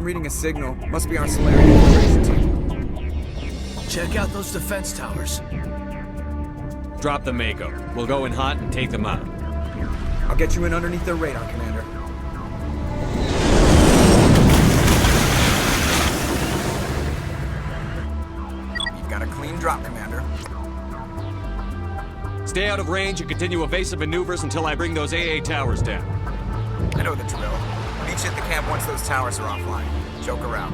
reading a signal. Must be our Solarian infiltration team. Check out those defense towers. Drop the Mako. We'll go in hot and take them out. I'll get you in underneath their radar, Commander. You've got a clean drop, Commander. Stay out of range and continue evasive maneuvers until I bring those AA towers down. I know the drill. Meet you at the camp once those towers are offline. Joker out.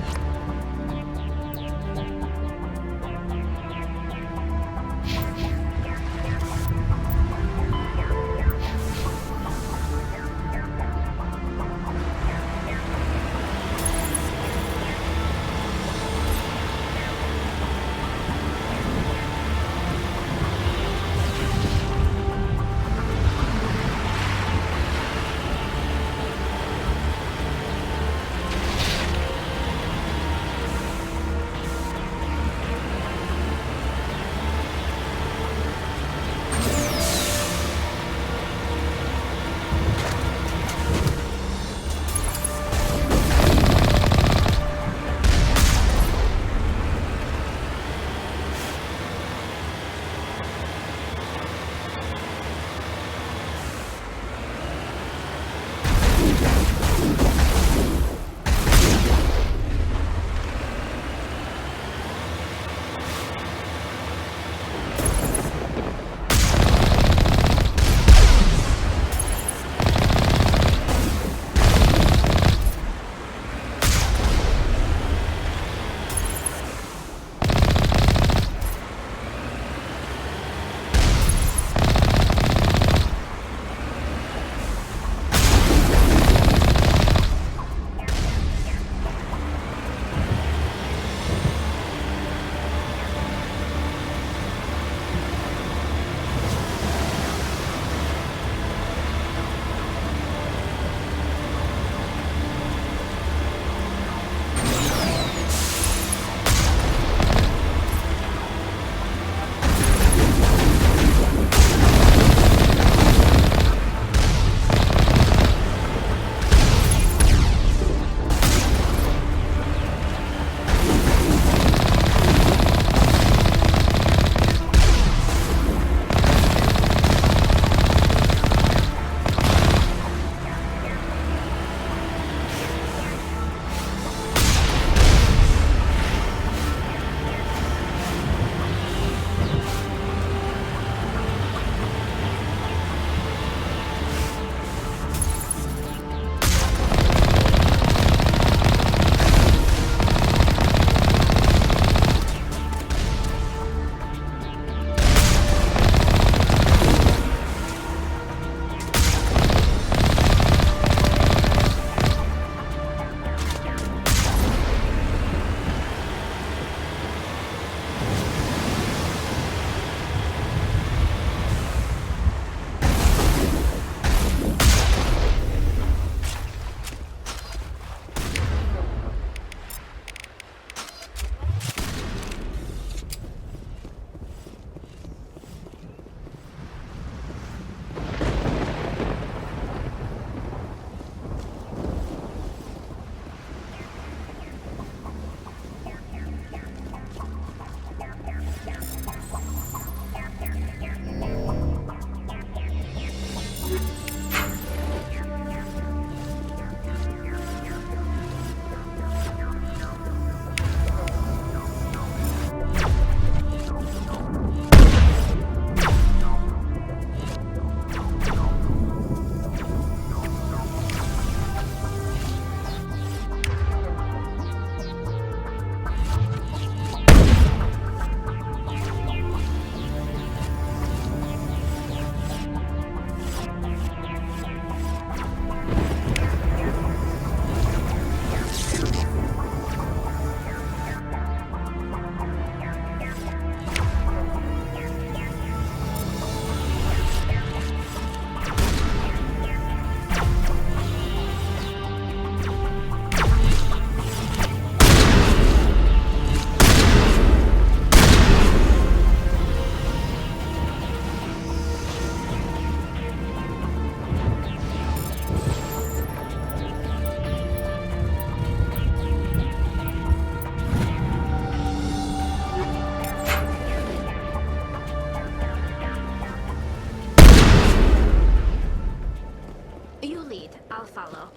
follow.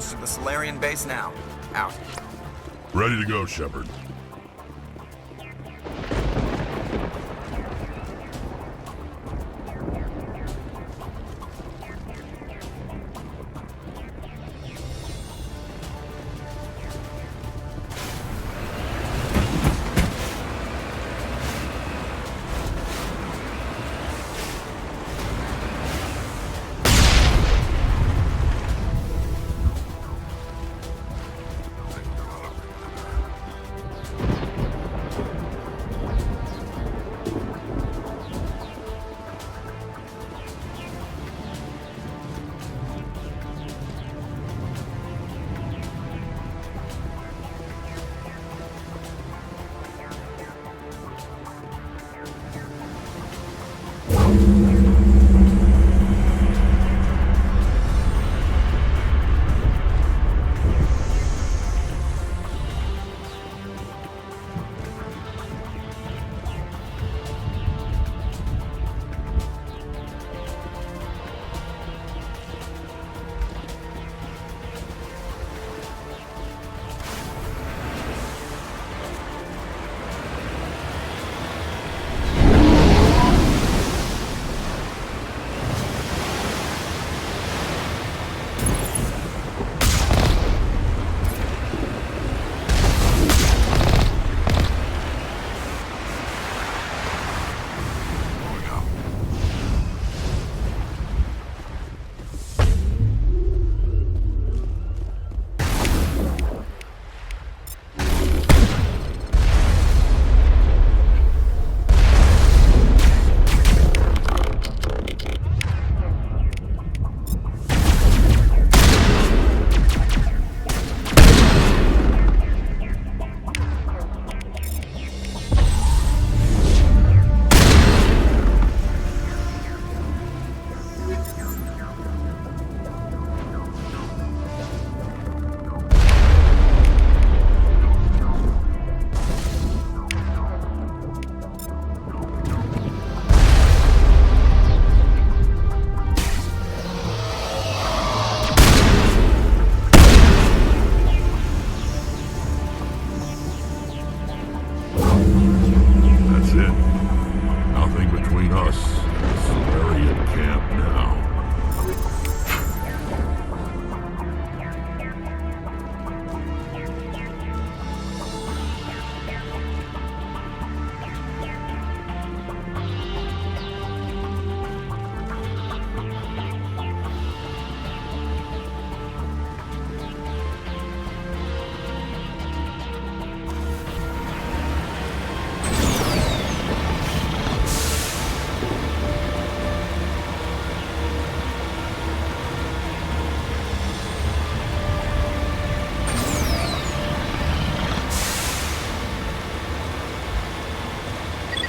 To the Solarian base now. Out. Ready to go, Shepard.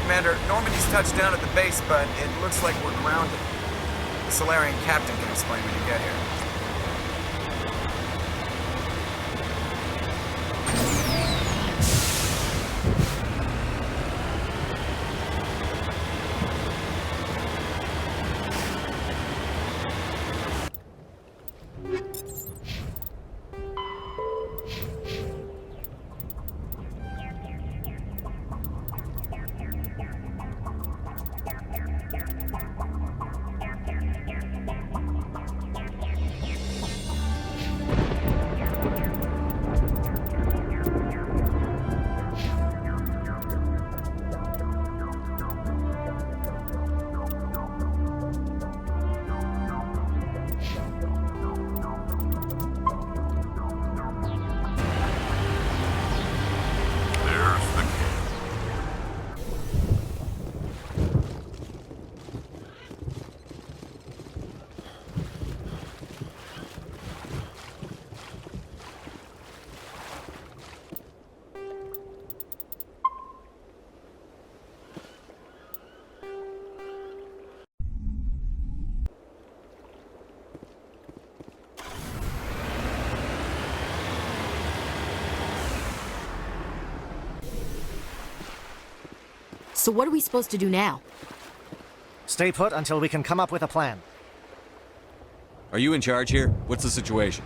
Commander, Normandy's touched down at the base, but it looks like we're grounded. The Solarian captain can explain when you get here. So what are we supposed to do now? Stay put until we can come up with a plan. Are you in charge here? What's the situation?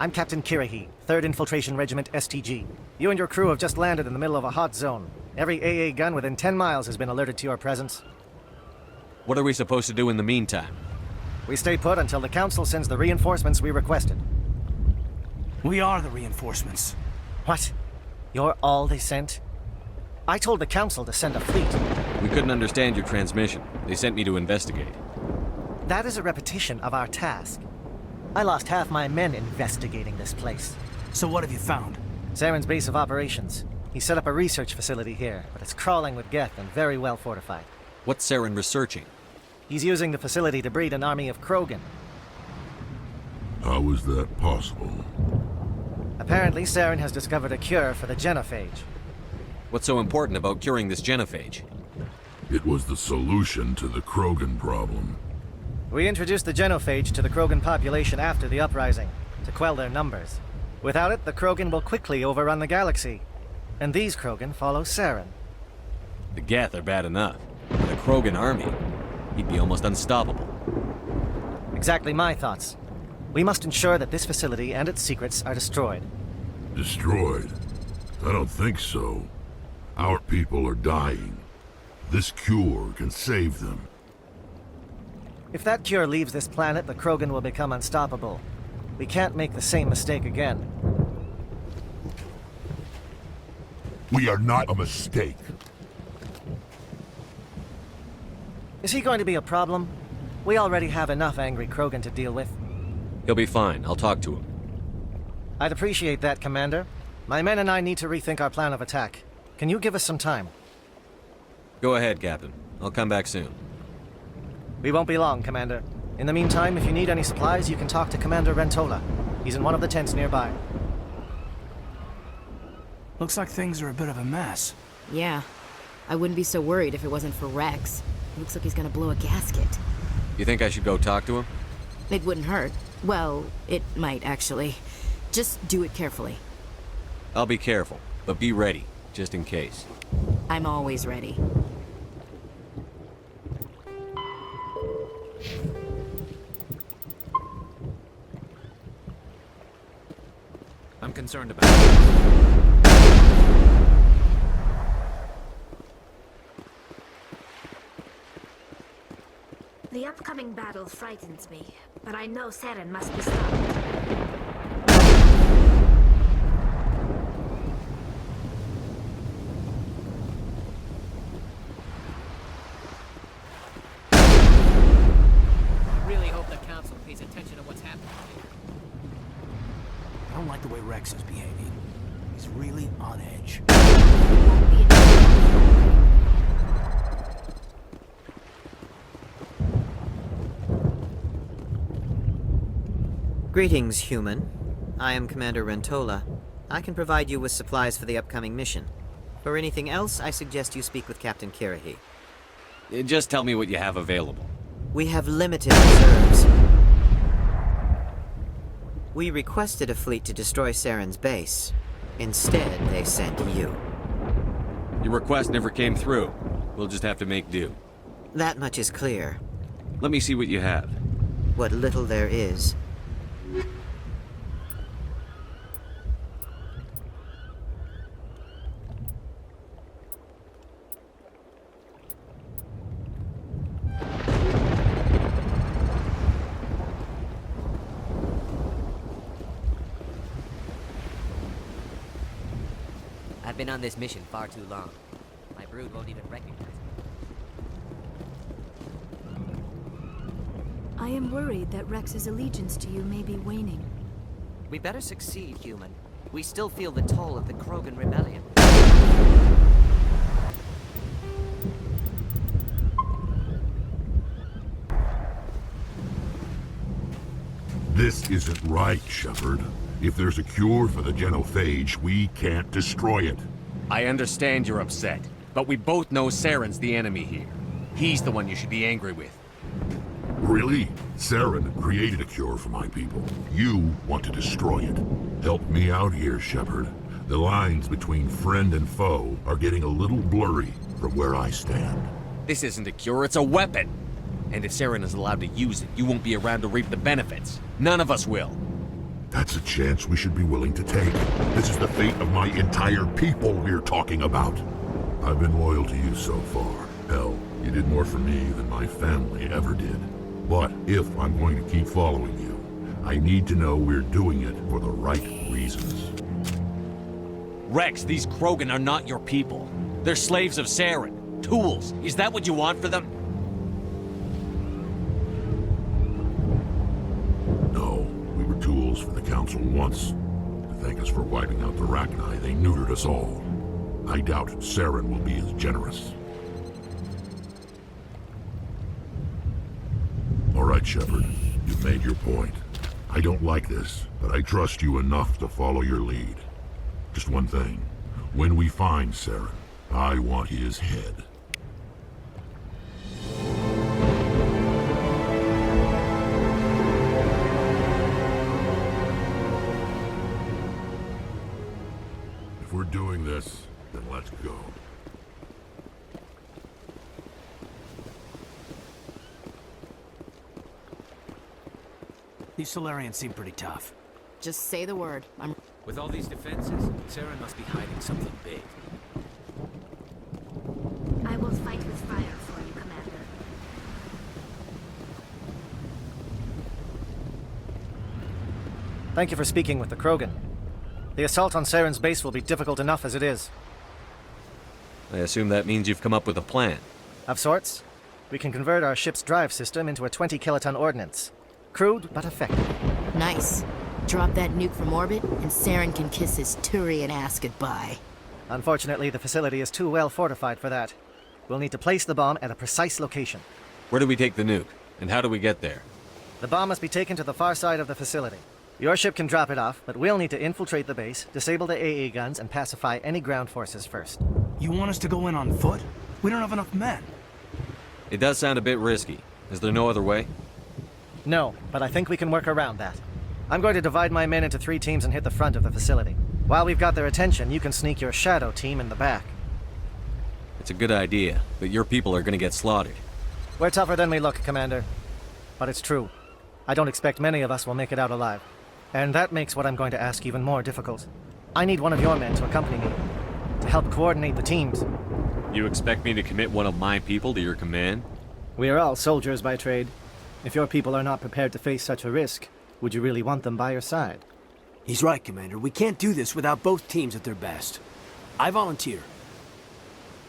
I'm Captain Kirahi, 3rd Infiltration Regiment STG. You and your crew have just landed in the middle of a hot zone. Every AA gun within 10 miles has been alerted to your presence. What are we supposed to do in the meantime? We stay put until the Council sends the reinforcements we requested. We are the reinforcements. What? You're all they sent? I told the Council to send a fleet. We couldn't understand your transmission. They sent me to investigate. That is a repetition of our task. I lost half my men investigating this place. So what have you found? Saren's base of operations. He set up a research facility here, but it's crawling with Geth and very well fortified. What's Saren researching? He's using the facility to breed an army of Krogan. How is that possible? Apparently, Saren has discovered a cure for the genophage. What's so important about curing this genophage? It was the solution to the Krogan problem. We introduced the genophage to the Krogan population after the uprising, to quell their numbers. Without it, the Krogan will quickly overrun the galaxy. And these Krogan follow Saren. The Geth are bad enough. But a Krogan army, he'd be almost unstoppable. Exactly my thoughts. We must ensure that this facility and its secrets are destroyed. Destroyed? I don't think so. Our people are dying. This cure can save them. If that cure leaves this planet, the Krogan will become unstoppable. We can't make the same mistake again. We are not a mistake. Is he going to be a problem? We already have enough angry Krogan to deal with. He'll be fine. I'll talk to him. I'd appreciate that, Commander. My men and I need to rethink our plan of attack. Can you give us some time? Go ahead, Captain. I'll come back soon. We won't be long, Commander. In the meantime, if you need any supplies, you can talk to Commander Rentola. He's in one of the tents nearby. Looks like things are a bit of a mess. Yeah. I wouldn't be so worried if it wasn't for Rex. Looks like he's gonna blow a gasket. You think I should go talk to him? It wouldn't hurt. Well, it might, actually. Just do it carefully. I'll be careful, but be ready, just in case. I'm always ready. I'm concerned about it. The upcoming battle frightens me, but I know Saren must be stopped. Really hope the Council pays attention to what's happening here. I don't like the way Rex is behaving. He's really on edge. Greetings, human. I am Commander Rentola. I can provide you with supplies for the upcoming mission. For anything else, I suggest you speak with Captain Kirahi. Just tell me what you have available. We have limited reserves. We requested a fleet to destroy Saren's base. Instead, they sent you. Your request never came through. We'll just have to make do. That much is clear. Let me see what you have. What little there is. I've been on this mission far too long. My brood won't even recognize me. I am worried that Rex's allegiance to you may be waning. We better succeed, human. We still feel the toll of the Krogan rebellion. This isn't right, Shepard. If there's a cure for the genophage, we can't destroy it. I understand you're upset, but we both know Saren's the enemy here. He's the one you should be angry with. Really? Saren created a cure for my people. You want to destroy it. Help me out here, Shepard. The lines between friend and foe are getting a little blurry from where I stand. This isn't a cure, it's a weapon! And if Saren is allowed to use it, you won't be around to reap the benefits. None of us will. That's a chance we should be willing to take. This is the fate of my entire people we're talking about. I've been loyal to you so far. Hell, you did more for me than my family ever did. But if I'm going to keep following you, I need to know we're doing it for the right reasons. Rex, these Krogan are not your people. They're slaves of Saren. Tools. Is that what you want for them? No, we were tools for the Council once. To thank us for wiping out the Rachni, they neutered us all. I doubt Saren will be as generous. All right, Shepard. You've made your point. I don't like this, but I trust you enough to follow your lead. Just one thing. When we find Saren, I want his head. If we're doing this, then let's go. These Solarians seem pretty tough. Just say the word. With all these defenses, Saren must be hiding something big. I will fight with fire for you, Commander. Thank you for speaking with the Krogan. The assault on Saren's base will be difficult enough as it is. I assume that means you've come up with a plan. Of sorts. We can convert our ship's drive system into a 20-kiloton ordnance. Crude, but effective. Nice. Drop that nuke from orbit, and Saren can kiss his Turian ass goodbye. Unfortunately, the facility is too well fortified for that. We'll need to place the bomb at a precise location. Where do we take the nuke? And how do we get there? The bomb must be taken to the far side of the facility. Your ship can drop it off, but we'll need to infiltrate the base, disable the AA guns, and pacify any ground forces first. You want us to go in on foot? We don't have enough men. It does sound a bit risky. Is there no other way? No, but I think we can work around that. I'm going to divide my men into 3 teams and hit the front of the facility. While we've got their attention, you can sneak your shadow team in the back. It's a good idea, but your people are gonna get slaughtered. We're tougher than we look, Commander. But it's true. I don't expect many of us will make it out alive. And that makes what I'm going to ask even more difficult. I need one of your men to accompany me, to help coordinate the teams. You expect me to commit one of my people to your command? We are all soldiers by trade. If your people are not prepared to face such a risk, would you really want them by your side? He's right, Commander. We can't do this without both teams at their best. I volunteer.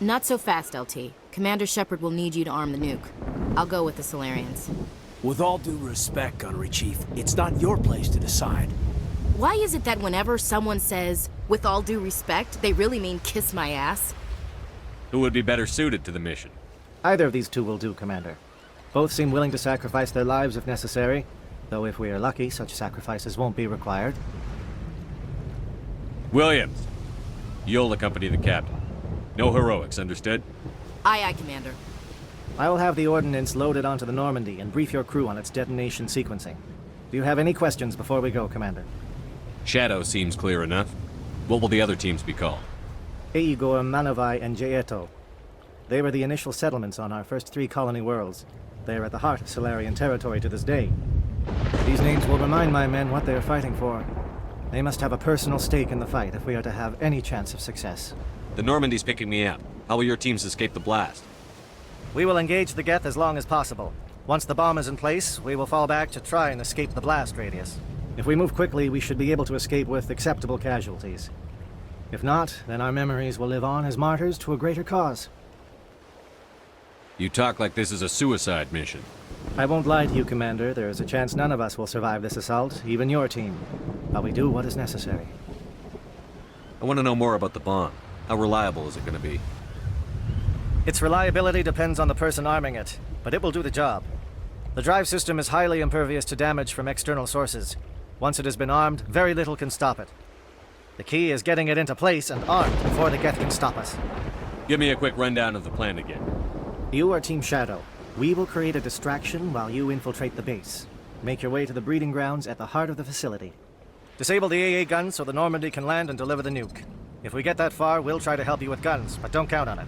Not so fast, LT. Commander Shepard will need you to arm the nuke. I'll go with the Solarians. With all due respect, Gunnery Chief, it's not your place to decide. Why is it that whenever someone says, with all due respect, they really mean kiss my ass? Who would be better suited to the mission? Either of these two will do, Commander. Both seem willing to sacrifice their lives if necessary, though if we are lucky, such sacrifices won't be required. Williams, you'll accompany the captain. No heroics, understood? Aye, aye, Commander. I will have the ordnance loaded onto the Normandy and brief your crew on its detonation sequencing. Do you have any questions before we go, Commander? Shadow seems clear enough. What will the other teams be called? Igor, Manovai, and Jaeto. They were the initial settlements on our first 3 colony worlds. They are at the heart of Solarian territory to this day. These names will remind my men what they are fighting for. They must have a personal stake in the fight if we are to have any chance of success. The Normandy's picking me up. How will your teams escape the blast? We will engage the Geth as long as possible. Once the bomb is in place, we will fall back to try and escape the blast radius. If we move quickly, we should be able to escape with acceptable casualties. If not, then our memories will live on as martyrs to a greater cause. You talk like this is a suicide mission. I won't lie to you, Commander. There is a chance none of us will survive this assault, even your team. But we do what is necessary. I want to know more about the bomb. How reliable is it going to be? Its reliability depends on the person arming it, but it will do the job. The drive system is highly impervious to damage from external sources. Once it has been armed, very little can stop it. The key is getting it into place and armed before the Geth can stop us. Give me a quick rundown of the plan again. You are Team Shadow. We will create a distraction while you infiltrate the base. Make your way to the breeding grounds at the heart of the facility. Disable the AA guns so the Normandy can land and deliver the nuke. If we get that far, we'll try to help you with guns, but don't count on it.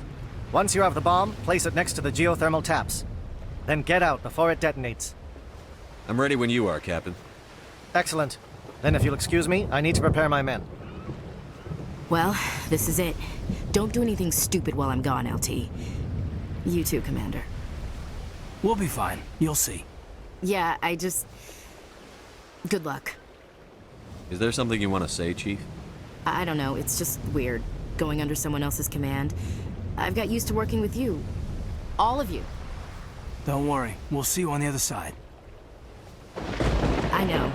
Once you have the bomb, place it next to the geothermal taps. Then get out before it detonates. I'm ready when you are, Captain. Excellent. Then if you'll excuse me, I need to prepare my men. Well, this is it. Don't do anything stupid while I'm gone, LT. You too, Commander. We'll be fine. You'll see. Yeah, good luck. Is there something you want to say, Chief? I don't know, it's just weird, going under someone else's command. I've got used to working with you. All of you. Don't worry. We'll see you on the other side. I know.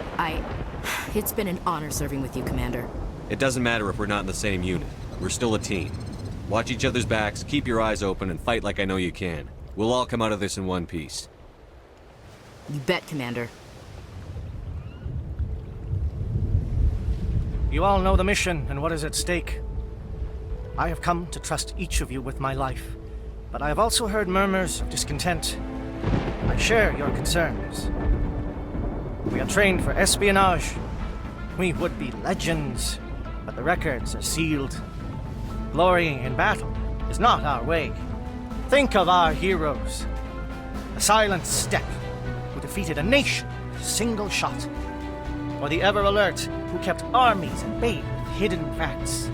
It's been an honor serving with you, Commander. It doesn't matter if we're not in the same unit. We're still a team. Watch each other's backs, keep your eyes open, and fight like I know you can. We'll all come out of this in one piece. You bet, Commander. You all know the mission and what is at stake. I have come to trust each of you with my life, but I have also heard murmurs of discontent. I share your concerns. We are trained for espionage. We would be legends, but the records are sealed. Glorying in battle is not our way. Think of our heroes. The silent step who defeated a nation with a single shot. Or the ever-alert who kept armies at bay with hidden facts.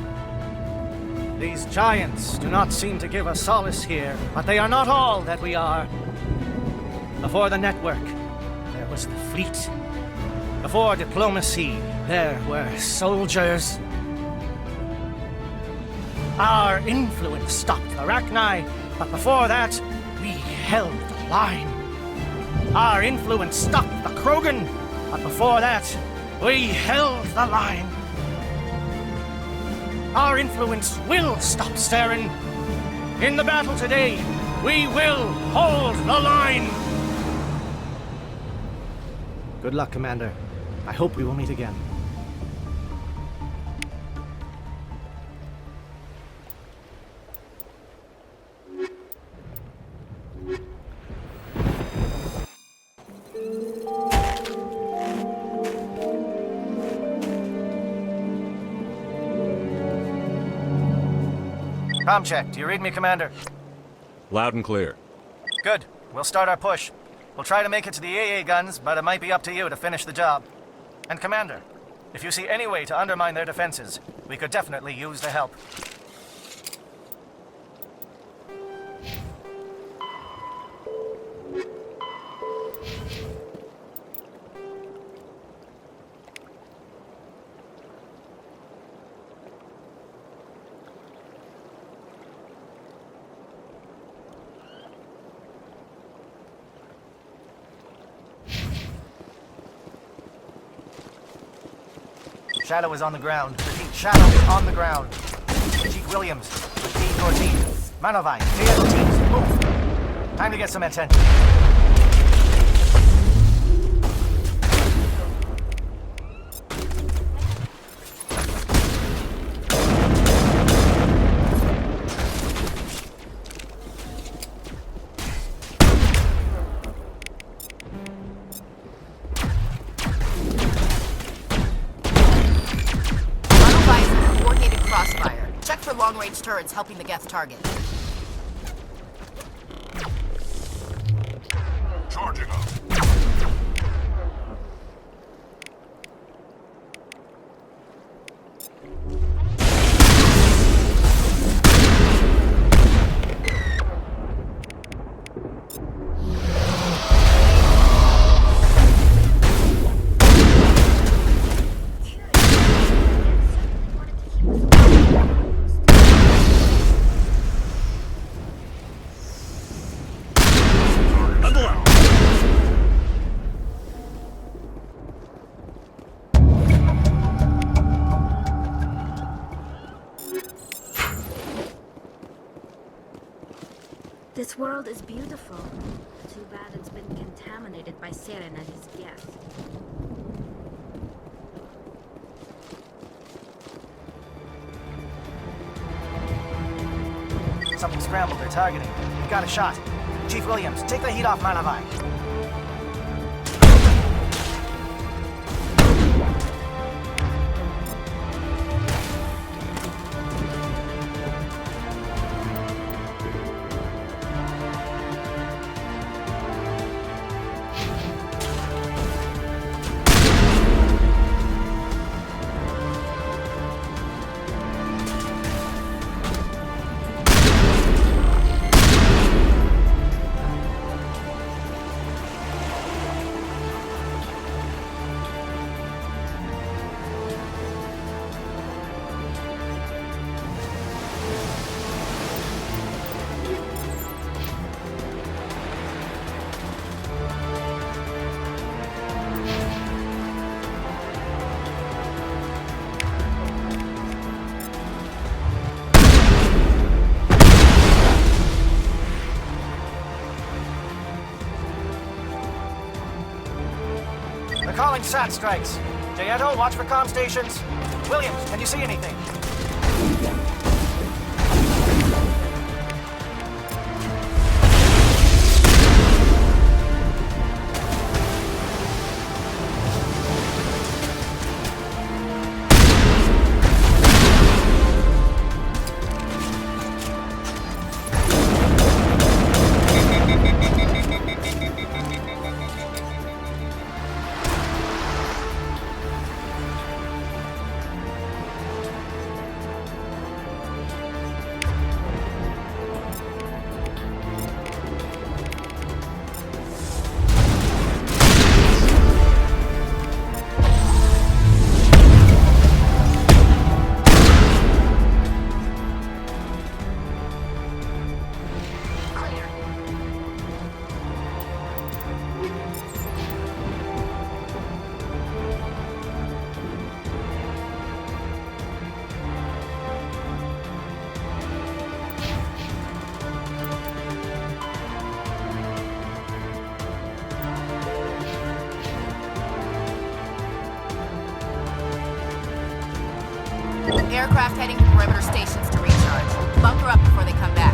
These giants do not seem to give us solace here, but they are not all that we are. Before the network, there was the fleet. Before diplomacy, there were soldiers. Our influence stopped the Rachni, but before that, we held the line. Our influence stopped the Krogan, but before that, we held the line. Our influence will stop Saren. In the battle today, we will hold the line. Good luck, Commander. I hope we will meet again. Comm check. Do you read me, Commander? Loud and clear. Good. We'll start our push. We'll try to make it to the AA guns, but it might be up to you to finish the job. And Commander, if you see any way to undermine their defenses, we could definitely use the help. Shadow is on the ground. Repeat, Shadow is on the ground. Chief Williams, repeat your team. Manovai, Diego teams, move. Time to get some attention. damaged turrets helping the Geth target. Charging up. This world is beautiful. Too bad it's been contaminated by Saren and his Geth. Something scrambled. They're targeting. We've got a shot. Chief Williams, take the heat off Malavai. They're calling SAT strikes. Jayeto, watch for comm stations. Williams, can you see anything? Aircraft heading to perimeter stations to recharge. Bunker up before they come back.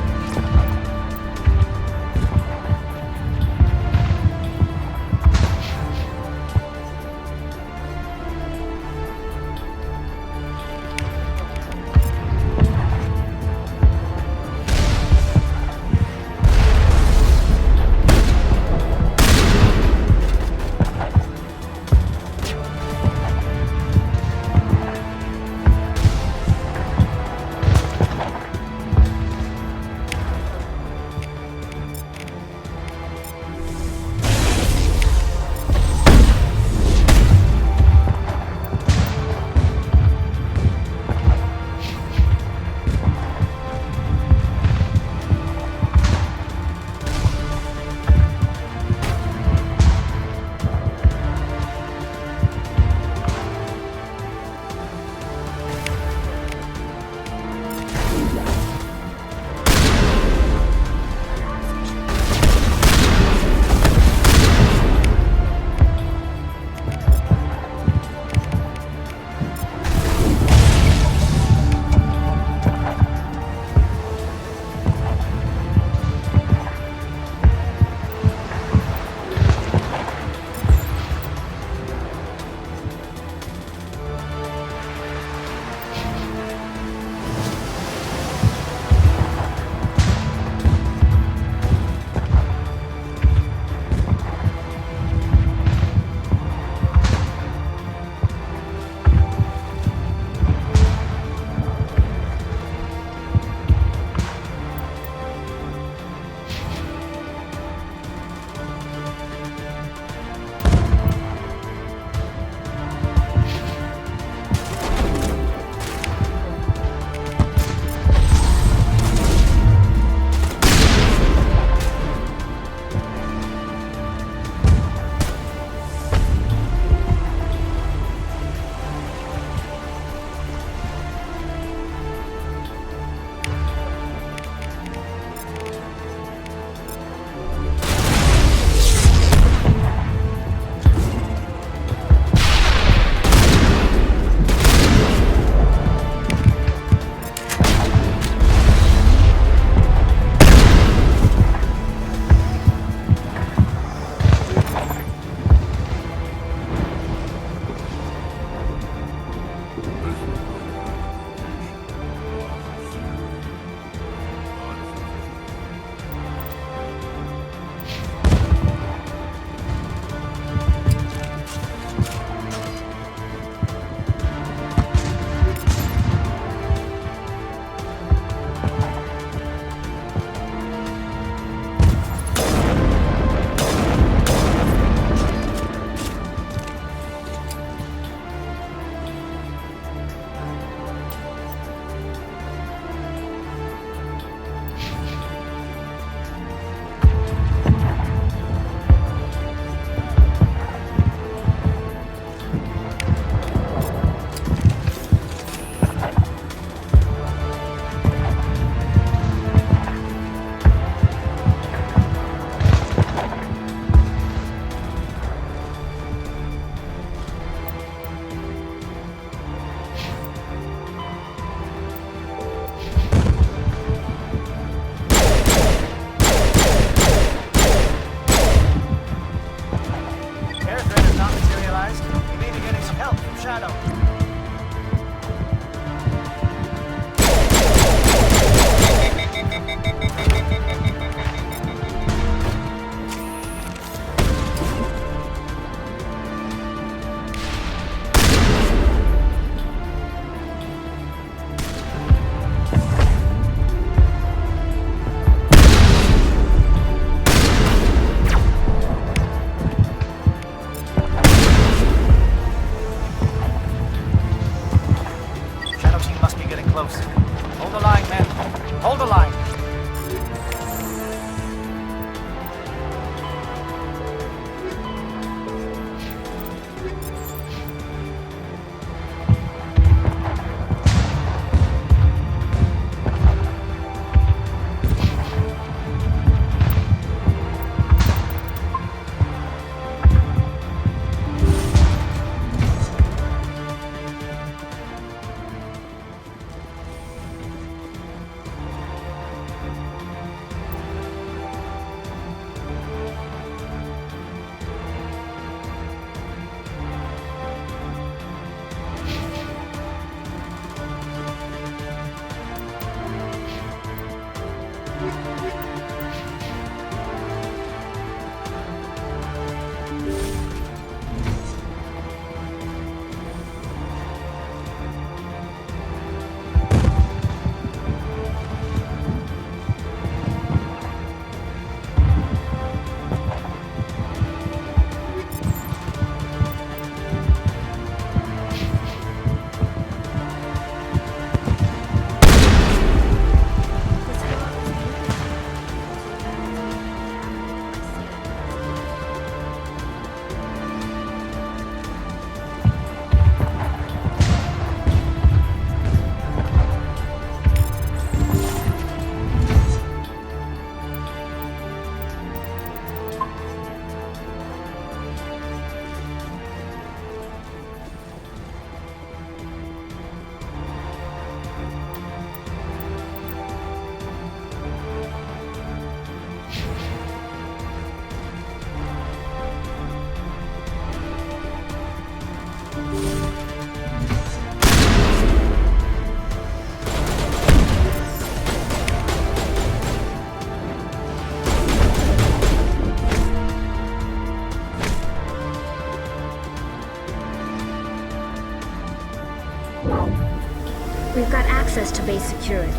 access to base security.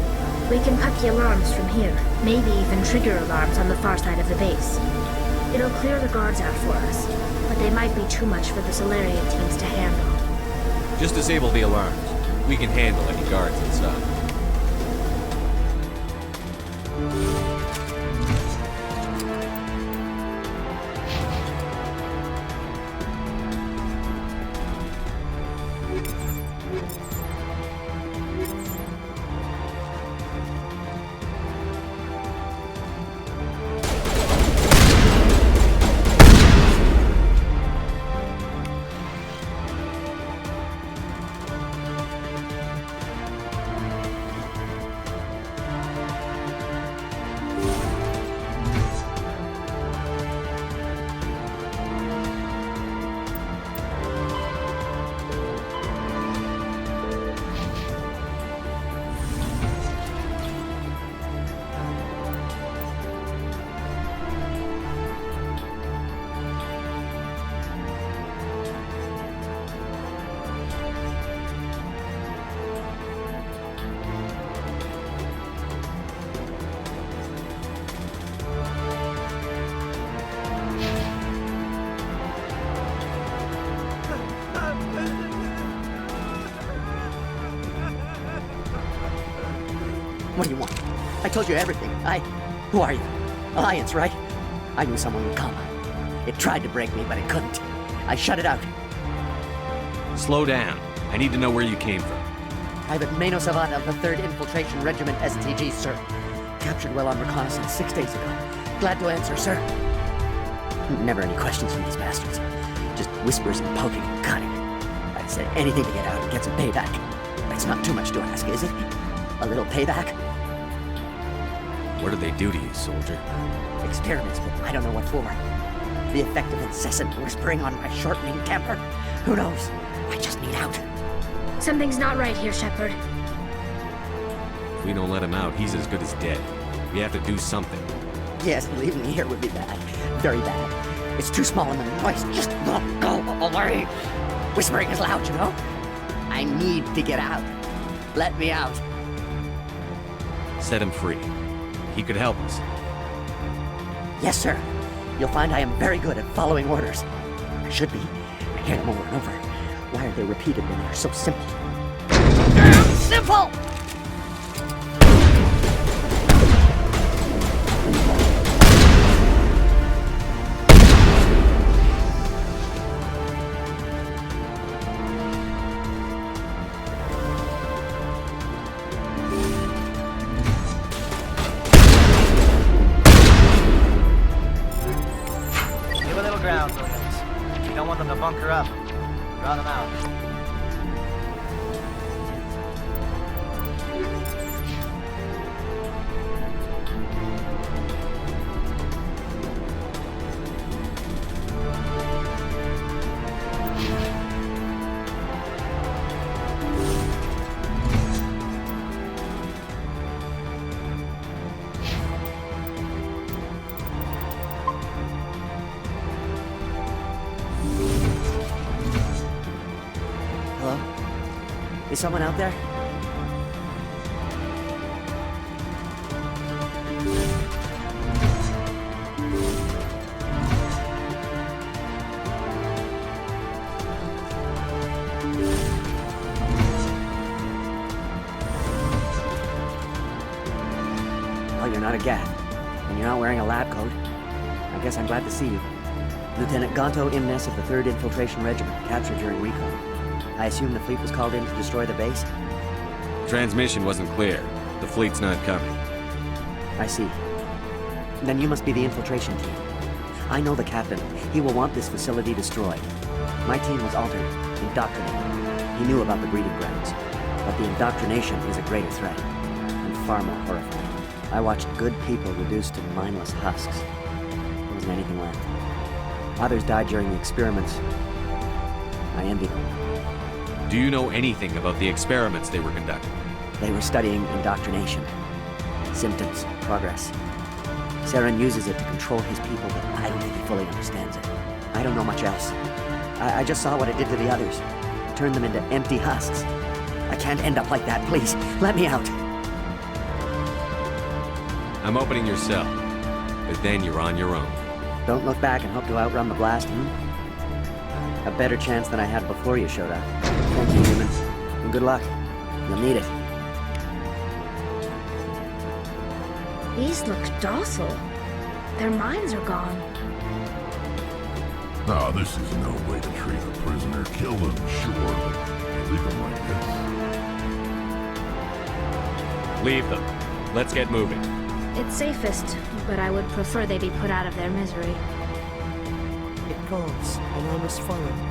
We can cut the alarms from here, maybe even trigger alarms on the far side of the base. It'll clear the guards out for us, but they might be too much for the Solarian teams to handle. Just disable the alarms. We can handle any guards inside. What do you want? I told you everything. Who are you? Alliance, right? I knew someone would come. It tried to break me, but it couldn't. I shut it out. Slow down. I need to know where you came from. Private Mano Savat of the 3rd Infiltration Regiment STG, sir. Captured while on reconnaissance 6 days ago. Glad to answer, sir. Never any questions from these bastards. Just whispers and poking and cutting. I'd say anything to get out and get some payback. That's not too much to ask, is it? A little payback? What did they do to you, soldier? Experiments, but I don't know what for. The effect of incessant whispering on my shortening temper? Who knows? I just need out. Something's not right here, Shepard. If we don't let him out, he's as good as dead. We have to do something. Yes, leaving me here would be bad. Very bad. It's too small and the noise just won't go away. Whispering is loud, you know? I need to get out. Let me out. Set him free. He could help us. Yes, sir. You'll find I am very good at following orders. I should be. I hear them over and over. Why are they repeated when they're so simple? Damn simple! Bunker up. Rout them out. Is someone out there? Well, you're not a Gat, and you're not wearing a lab coat. I guess I'm glad to see you. Lieutenant Gonto Imnes of the 3rd Infiltration Regiment, captured during recon. I assume the fleet was called in to destroy the base? Transmission wasn't clear. The fleet's not coming. I see. Then you must be the infiltration team. I know the captain. He will want this facility destroyed. My team was altered, indoctrinated. He knew about the breeding grounds. But the indoctrination is a greater threat, and far more horrifying. I watched good people reduced to mindless husks. There wasn't anything left. Others died during the experiments. I envy them. Do you know anything about the experiments they were conducting? They were studying indoctrination. Symptoms, progress. Saren uses it to control his people, but I don't think he fully understands it. I don't know much else. I just saw what it did to the others. It turned them into empty husks. I can't end up like that. Please, let me out. I'm opening your cell, but then you're on your own. Don't look back and hope to outrun the blast, A better chance than I had before you showed up. Thank you, humans. And good luck. You'll need it. These look docile. Their minds are gone. No, this is no way to treat a prisoner. Kill them, sure, but leave them like this. Leave them. Let's get moving. It's safest, but I would prefer they be put out of their misery. It calls, and I must follow.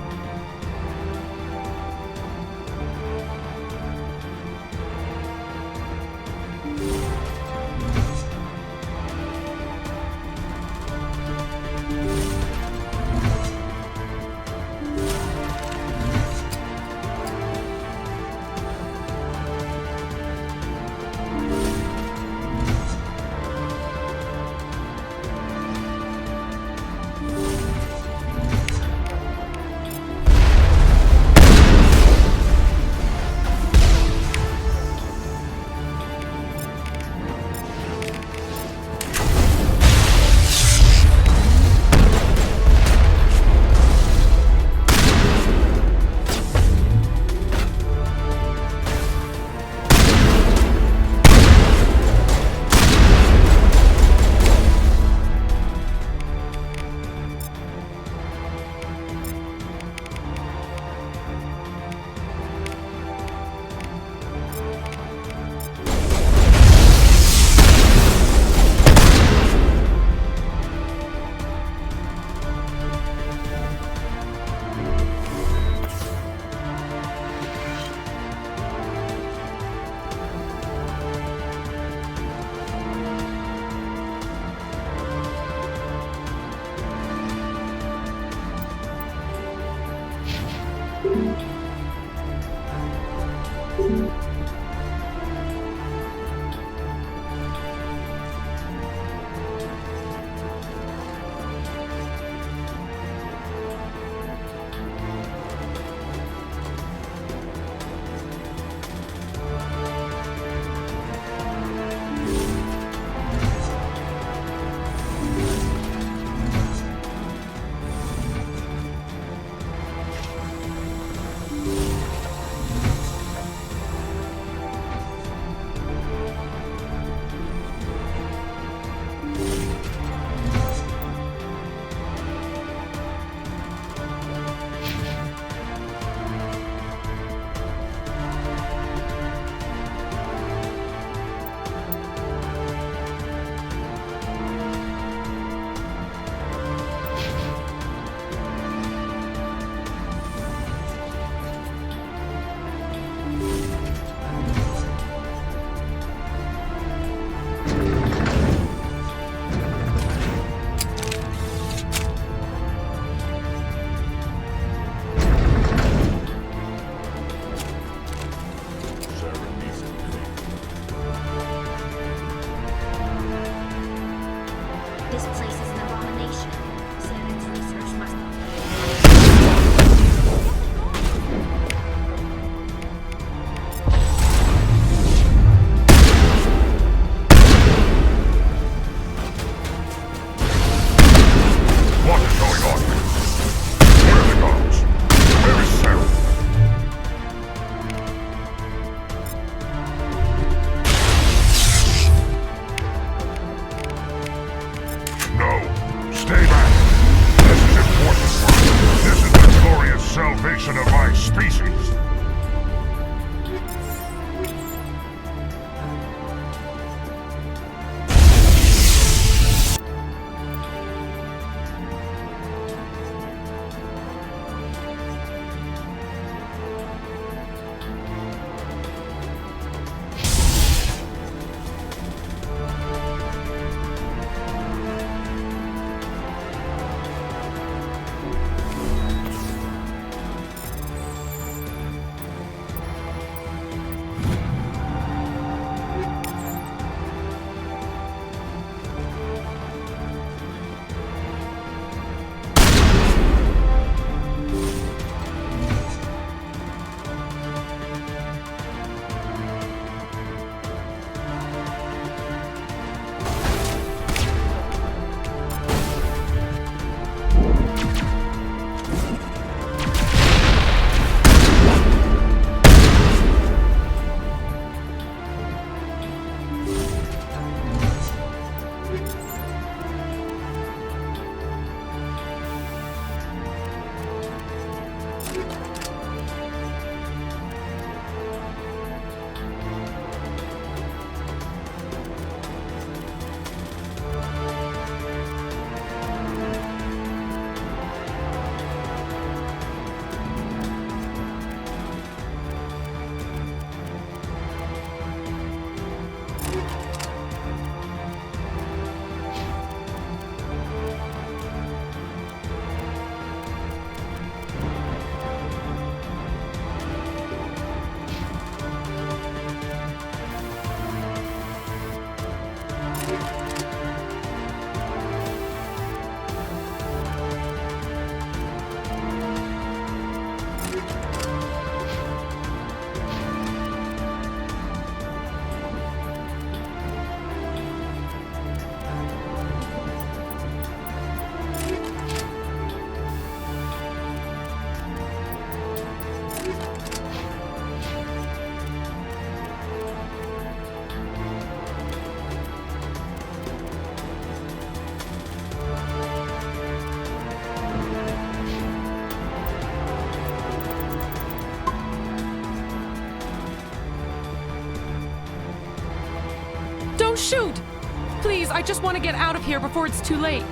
Please, I just want to get out of here before it's too late.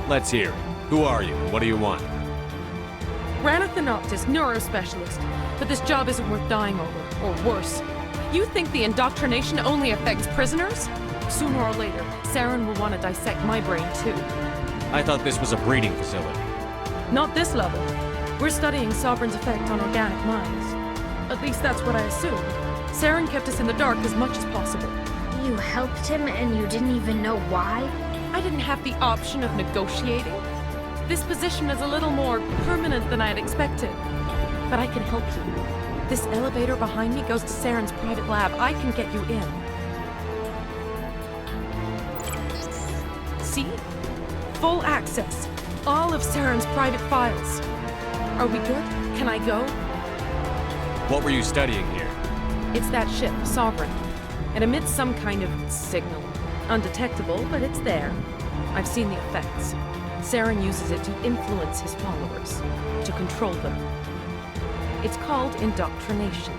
Let's hear it. Who are you? What do you want? Ranathan Noctis, neurospecialist. But this job isn't worth dying over, or worse. You think the indoctrination only affects prisoners? Sooner or later, Saren will want to dissect my brain too. I thought this was a breeding facility. Not this level. We're studying Sovereign's effect on organic minds. At least that's what I assumed. Saren kept us in the dark as much as possible. You helped him and you didn't even know why? I didn't have the option of negotiating. This position is a little more permanent than I had expected. But I can help you. This elevator behind me goes to Saren's private lab. I can get you in. See? Full access. All of Saren's private files. Are we good? Can I go? What were you studying here? It's that ship, Sovereign. It emits some kind of signal. Undetectable, but it's there. I've seen the effects. Saren uses it to influence his followers, to control them. It's called indoctrination.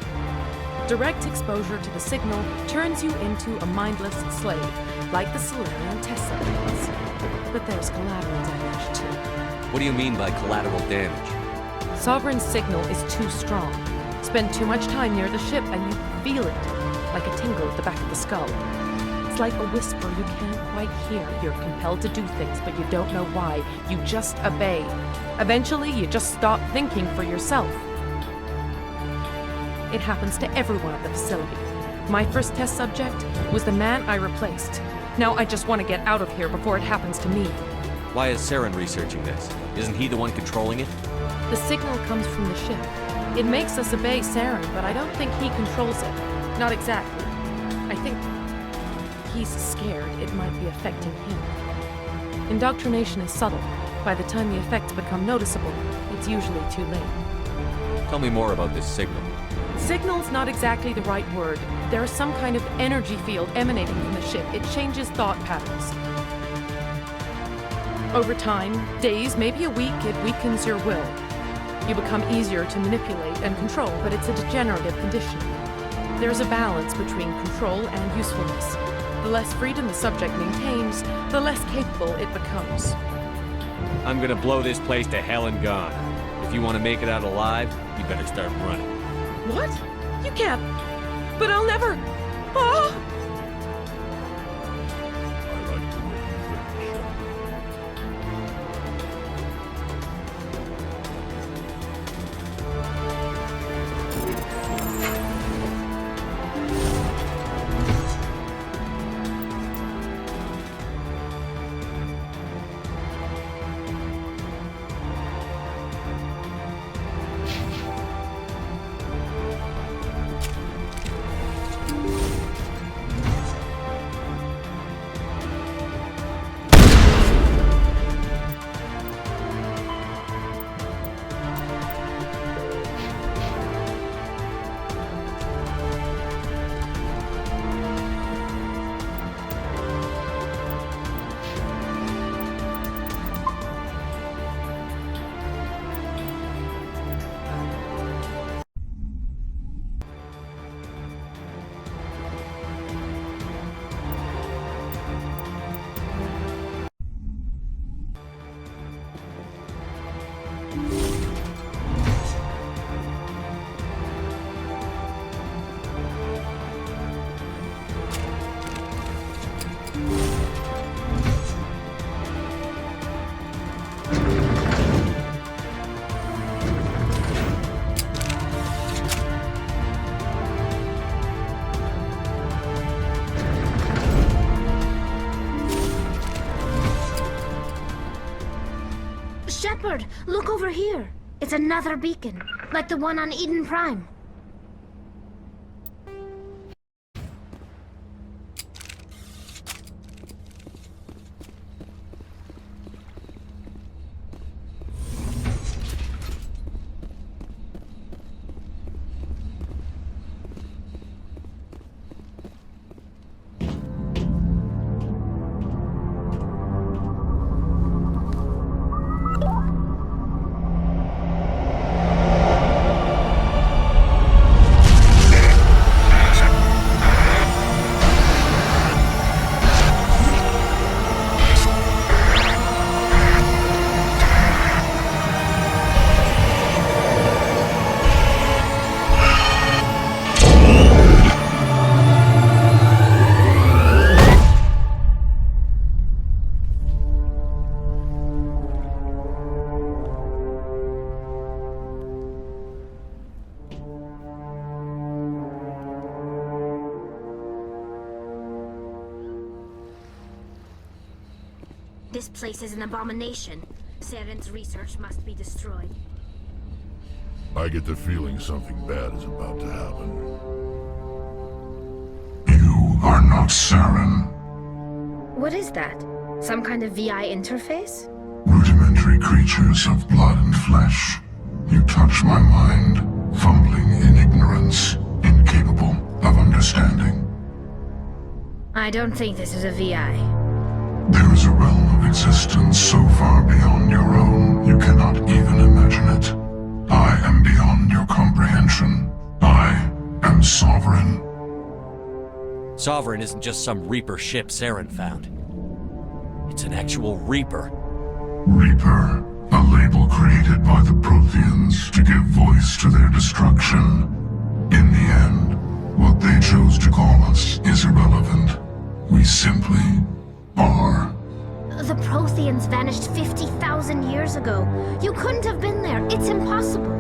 Direct exposure to the signal turns you into a mindless slave, like the Solarian test subjects. But there's collateral damage, too. What do you mean by collateral damage? Sovereign's signal is too strong. Spend too much time near the ship and you feel it, like a tingle at the back of the skull. It's like a whisper you can't quite hear. You're compelled to do things, but you don't know why. You just obey. Eventually, you just stop thinking for yourself. It happens to everyone at the facility. My first test subject was the man I replaced. Now I just want to get out of here before it happens to me. Why is Saren researching this? Isn't he the one controlling it? The signal comes from the ship. It makes us obey Saren, but I don't think he controls it. Not exactly. I think he's scared it might be affecting him. Indoctrination is subtle. By the time the effects become noticeable, it's usually too late. Tell me more about this signal. Signal's not exactly the right word. There is some kind of energy field emanating from the ship. It changes thought patterns. Over time, days, maybe a week, it weakens your will. You become easier to manipulate and control, but it's a degenerative condition. There's a balance between control and usefulness. The less freedom the subject maintains, the less capable it becomes. I'm gonna blow this place to hell and gone. If you want to make it out alive, you better start running. What? You can't. But I'll never. Ah! Shepard, look over here. It's another beacon, like the one on Eden Prime. This place is an abomination. Saren's research must be destroyed. I get the feeling something bad is about to happen. You are not Saren. What is that? Some kind of VI interface? Rudimentary creatures of blood and flesh. You touch my mind, fumbling in ignorance, incapable of understanding. I don't think this is a VI. There is a realm of existence so far beyond your own, you cannot even imagine it. I am beyond your comprehension. I am Sovereign. Sovereign isn't just some Reaper ship Saren found. It's an actual Reaper. Reaper, a label created by the Protheans to give voice to their destruction. In the end, what they chose to call us is irrelevant. We simply are. The Protheans vanished 50,000 years ago. You couldn't have been there. It's impossible.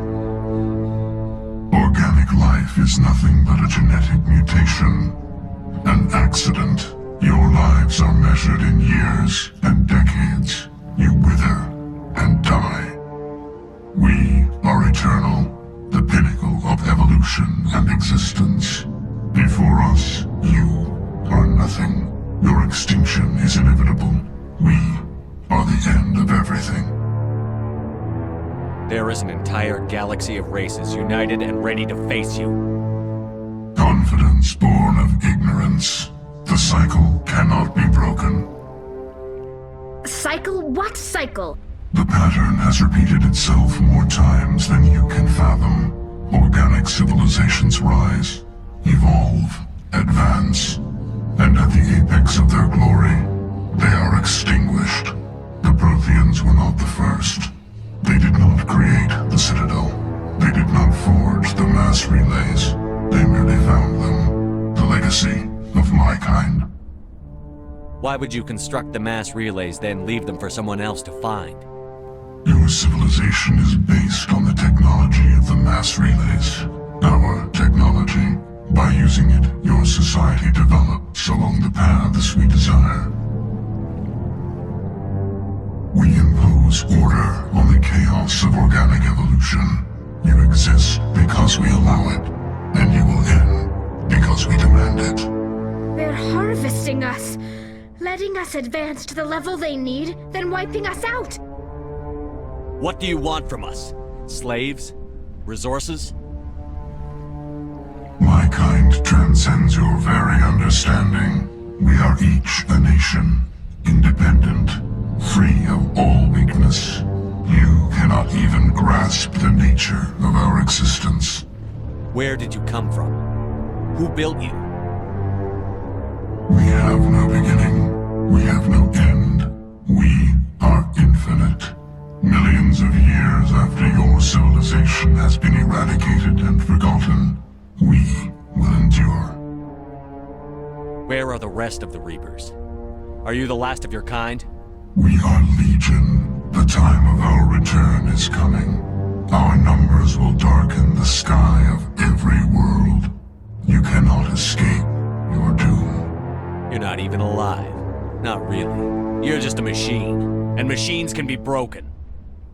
Organic life is nothing but a genetic mutation. An accident. Your lives are measured in years and decades. You wither and die. We are eternal, the pinnacle of evolution and existence. Before us, you are nothing. Your extinction is inevitable. We are the end of everything. There is an entire galaxy of races united and ready to face you. Confidence born of ignorance. The cycle cannot be broken. Cycle? What cycle? The pattern has repeated itself more times than you can fathom. Organic civilizations rise, evolve, advance, and at the apex of their glory, they are extinguished. The Protheans were not the first. They did not create the Citadel. They did not forge the mass relays. They merely found them. The legacy of my kind. Why would you construct the mass relays, then leave them for someone else to find? Your civilization is based on the technology of the mass relays. Our technology. By using it, your society develops along the paths we desire. We impose order on the chaos of organic evolution. You exist because we allow it, and you will end because we demand it. They're harvesting us, letting us advance to the level they need, then wiping us out. What do you want from us? Slaves? Resources? My kind transcends your very understanding. We are each a nation, independent, free of all weakness. You cannot even grasp the nature of our existence. Where did you come from? Who built you? We have no beginning. We have no end. We are infinite. Millions of years after your civilization has been eradicated and forgotten, we will endure. Where are the rest of the Reapers? Are you the last of your kind? We are Legion. The time of our return is coming. Our numbers will darken the sky of every world. You cannot escape your doom. You're not even alive. Not really. You're just a machine. And machines can be broken.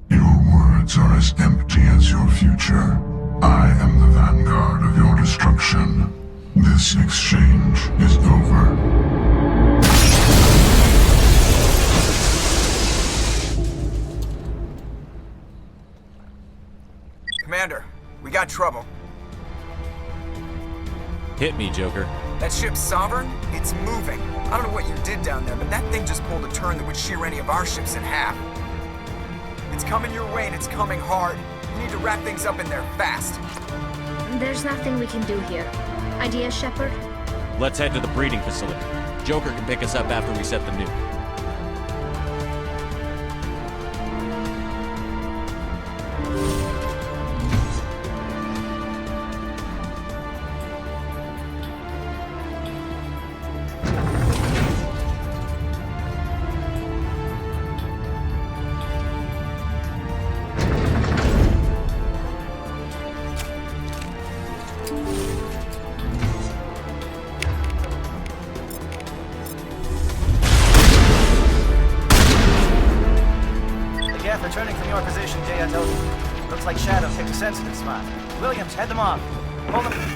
Your words are as empty as your future. I am the vanguard of your destruction. This exchange is over. Commander, we got trouble. Hit me, Joker. That ship's Sovereign? It's moving. I don't know what you did down there, but that thing just pulled a turn that would shear any of our ships in half. It's coming your way and it's coming hard. You need to wrap things up in there fast. There's nothing we can do here. Idea, Shepard? Let's head to the breeding facility. Joker can pick us up after we set the nuke. aircraft returning from your position, J. Looks like Shadow picked a sensitive spot. Williams, head them off. Hold them.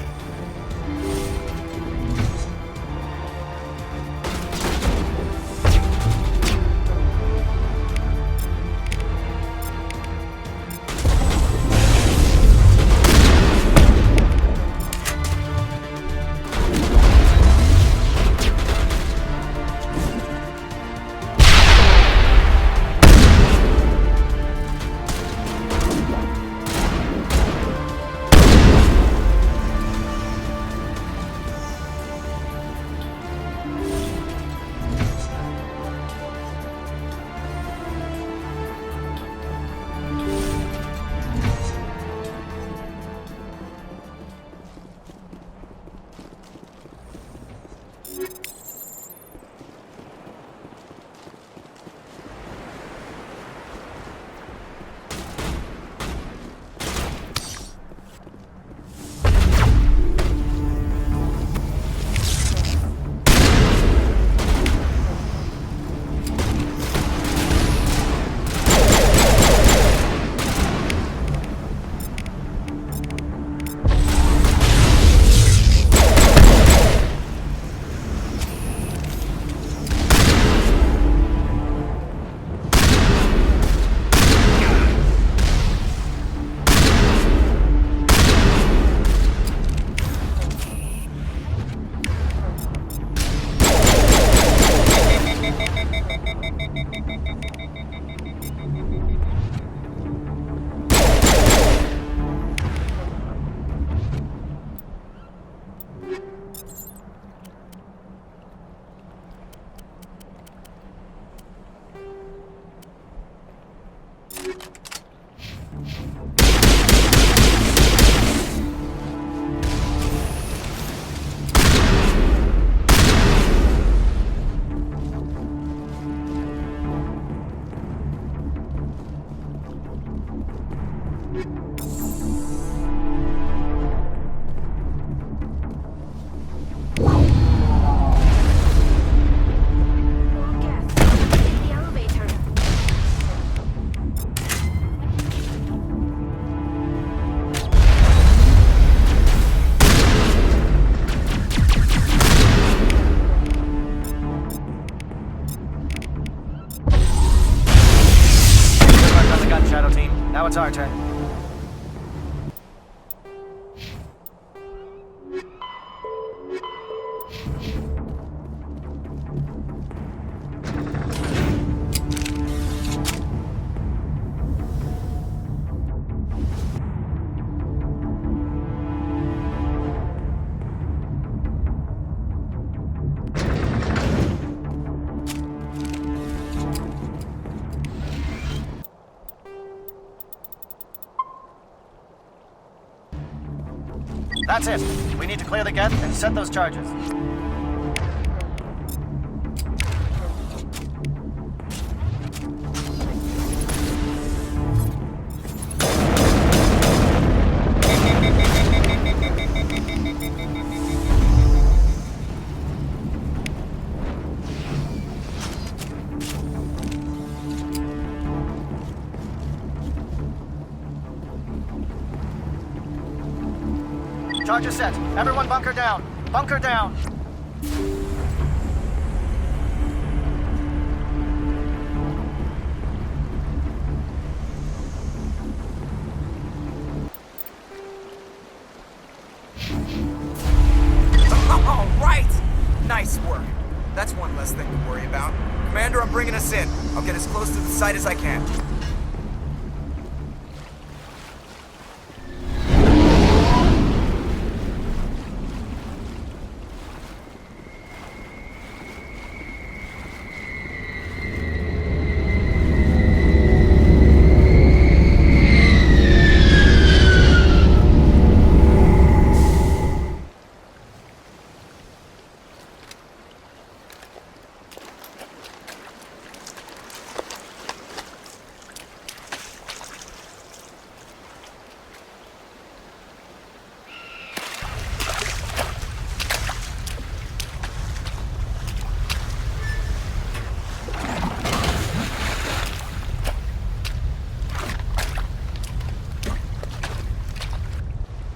Now it's our turn. That's it. We need to clear the gate and set those charges. Charge is set. Everyone bunker down. Bunker down. All right! Nice work. That's one less thing to worry about. Commander, I'm bringing us in. I'll get as close to the site as I can.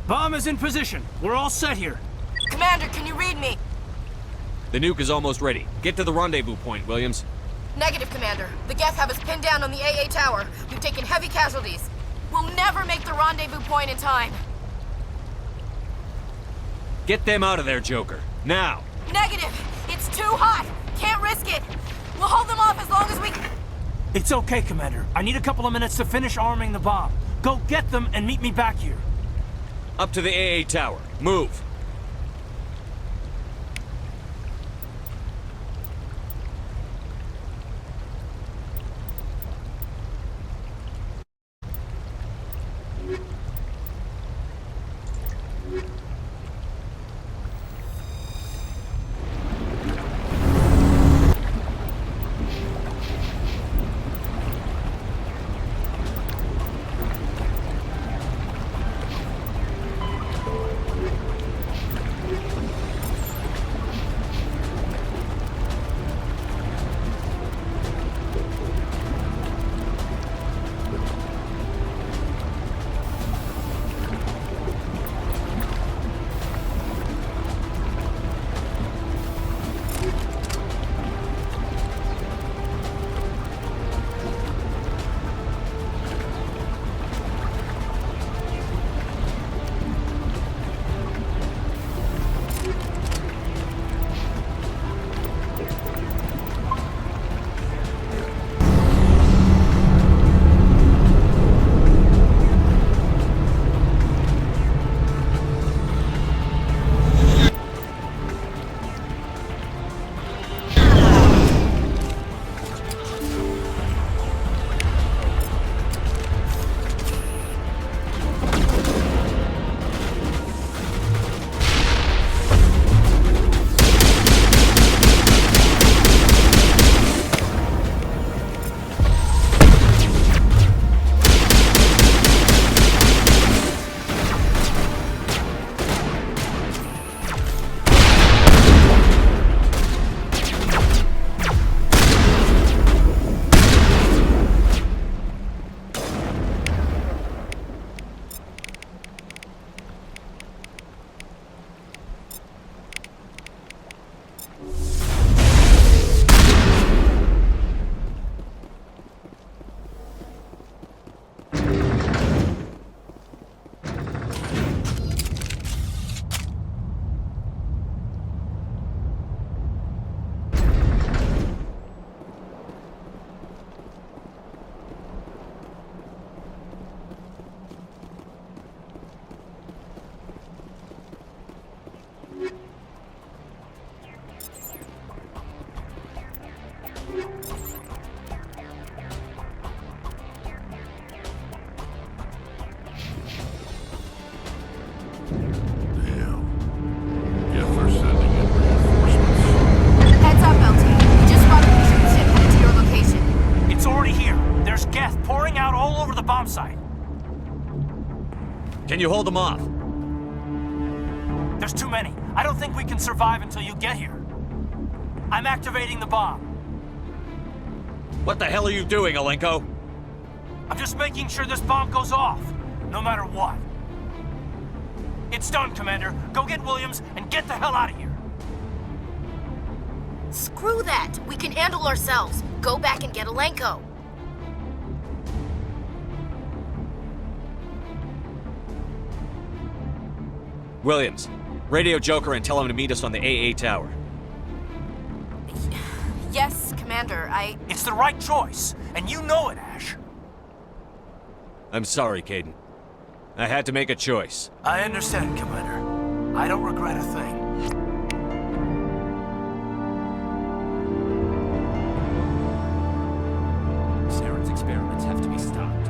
Bomb is in position. We're all set here. Commander, can you read me? The nuke is almost ready. Get to the rendezvous point, Williams. Negative, Commander. The Geth have us pinned down on the AA tower. We've taken heavy casualties. We'll never make the rendezvous point in time. Get them out of there, Joker. Now! Negative! It's too hot! Can't risk it! We'll hold them off as long as we... It's okay, Commander. I need a couple of minutes to finish arming the bomb. Go get them and meet me back here. Up to the AA tower. Move! Can you hold them off? There's too many. I don't think we can survive until you get here. I'm activating the bomb. What the hell are you doing, Alenko? I'm just making sure this bomb goes off, no matter what. It's done, Commander. Go get Williams and get the hell out of here. Screw that! We can handle ourselves. Go back and get Alenko. Williams, radio Joker and tell him to meet us on the AA tower. Yes, Commander, It's the right choice, and you know it, Ash. I'm sorry, Kaidan. I had to make a choice. I understand, Commander. I don't regret a thing. Saren's experiments have to be stopped.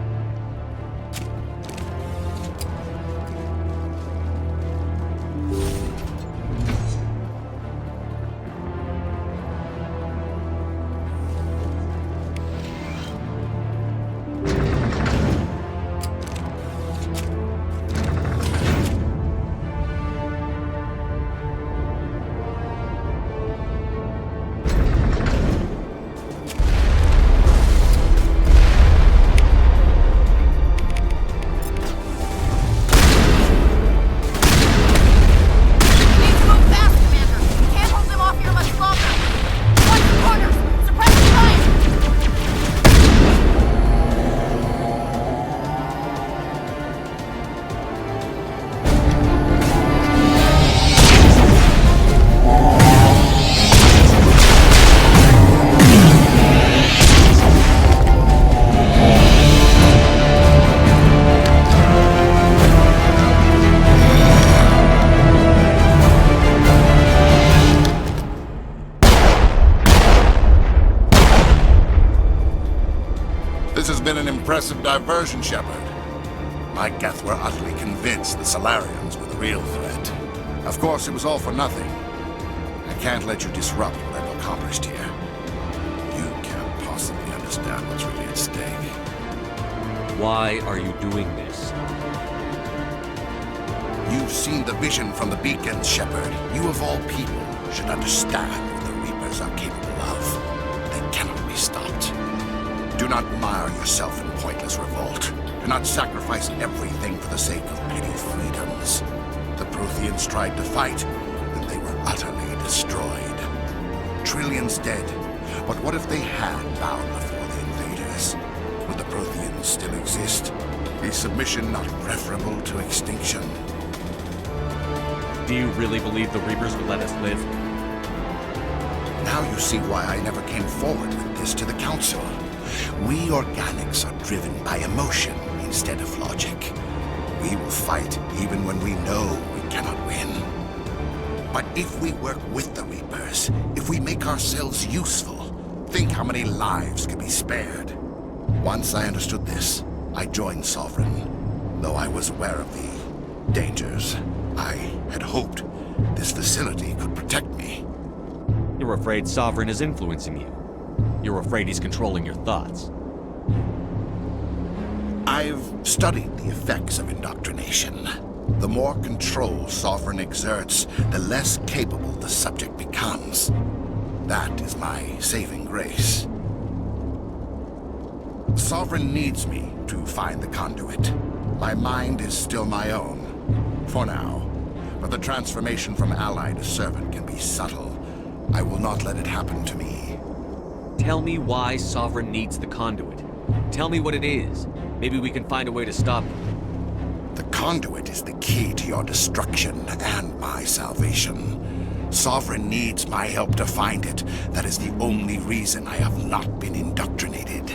This has been an impressive diversion, Shepard. My Geth were utterly convinced the Solarians were the real threat. Of course, it was all for nothing. I can't let you disrupt what I've accomplished here. You can't possibly understand what's really at stake. Why are you doing this? You've seen the vision from the beacons, Shepard. You of all people should understand what the Reapers are capable of. They cannot be stopped. Do not mire yourself in pointless revolt. Do not sacrifice everything for the sake of petty freedoms. The Protheans tried to fight, and they were utterly destroyed. Trillions dead. But what if they had bowed before the invaders? Would the Protheans still exist? Is submission not preferable to extinction? Do you really believe the Reapers would let us live? Now you see why I never came forward with this to the Council. We organics are driven by emotion instead of logic. We will fight even when we know we cannot win. But if we work with the Reapers, if we make ourselves useful, think how many lives could be spared. Once I understood this, I joined Sovereign, though I was aware of the dangers. I had hoped this facility could protect me. You're afraid Sovereign is influencing you. You're afraid he's controlling your thoughts. I've studied the effects of indoctrination. The more control Sovereign exerts, the less capable the subject becomes. That is my saving grace. Sovereign needs me to find the conduit. My mind is still my own, for now. But the transformation from ally to servant can be subtle. I will not let it happen to me. Tell me why Sovereign needs the conduit. Tell me what it is. Maybe we can find a way to stop it. The conduit is the key to your destruction and my salvation. Sovereign needs my help to find it. That is the only reason I have not been indoctrinated.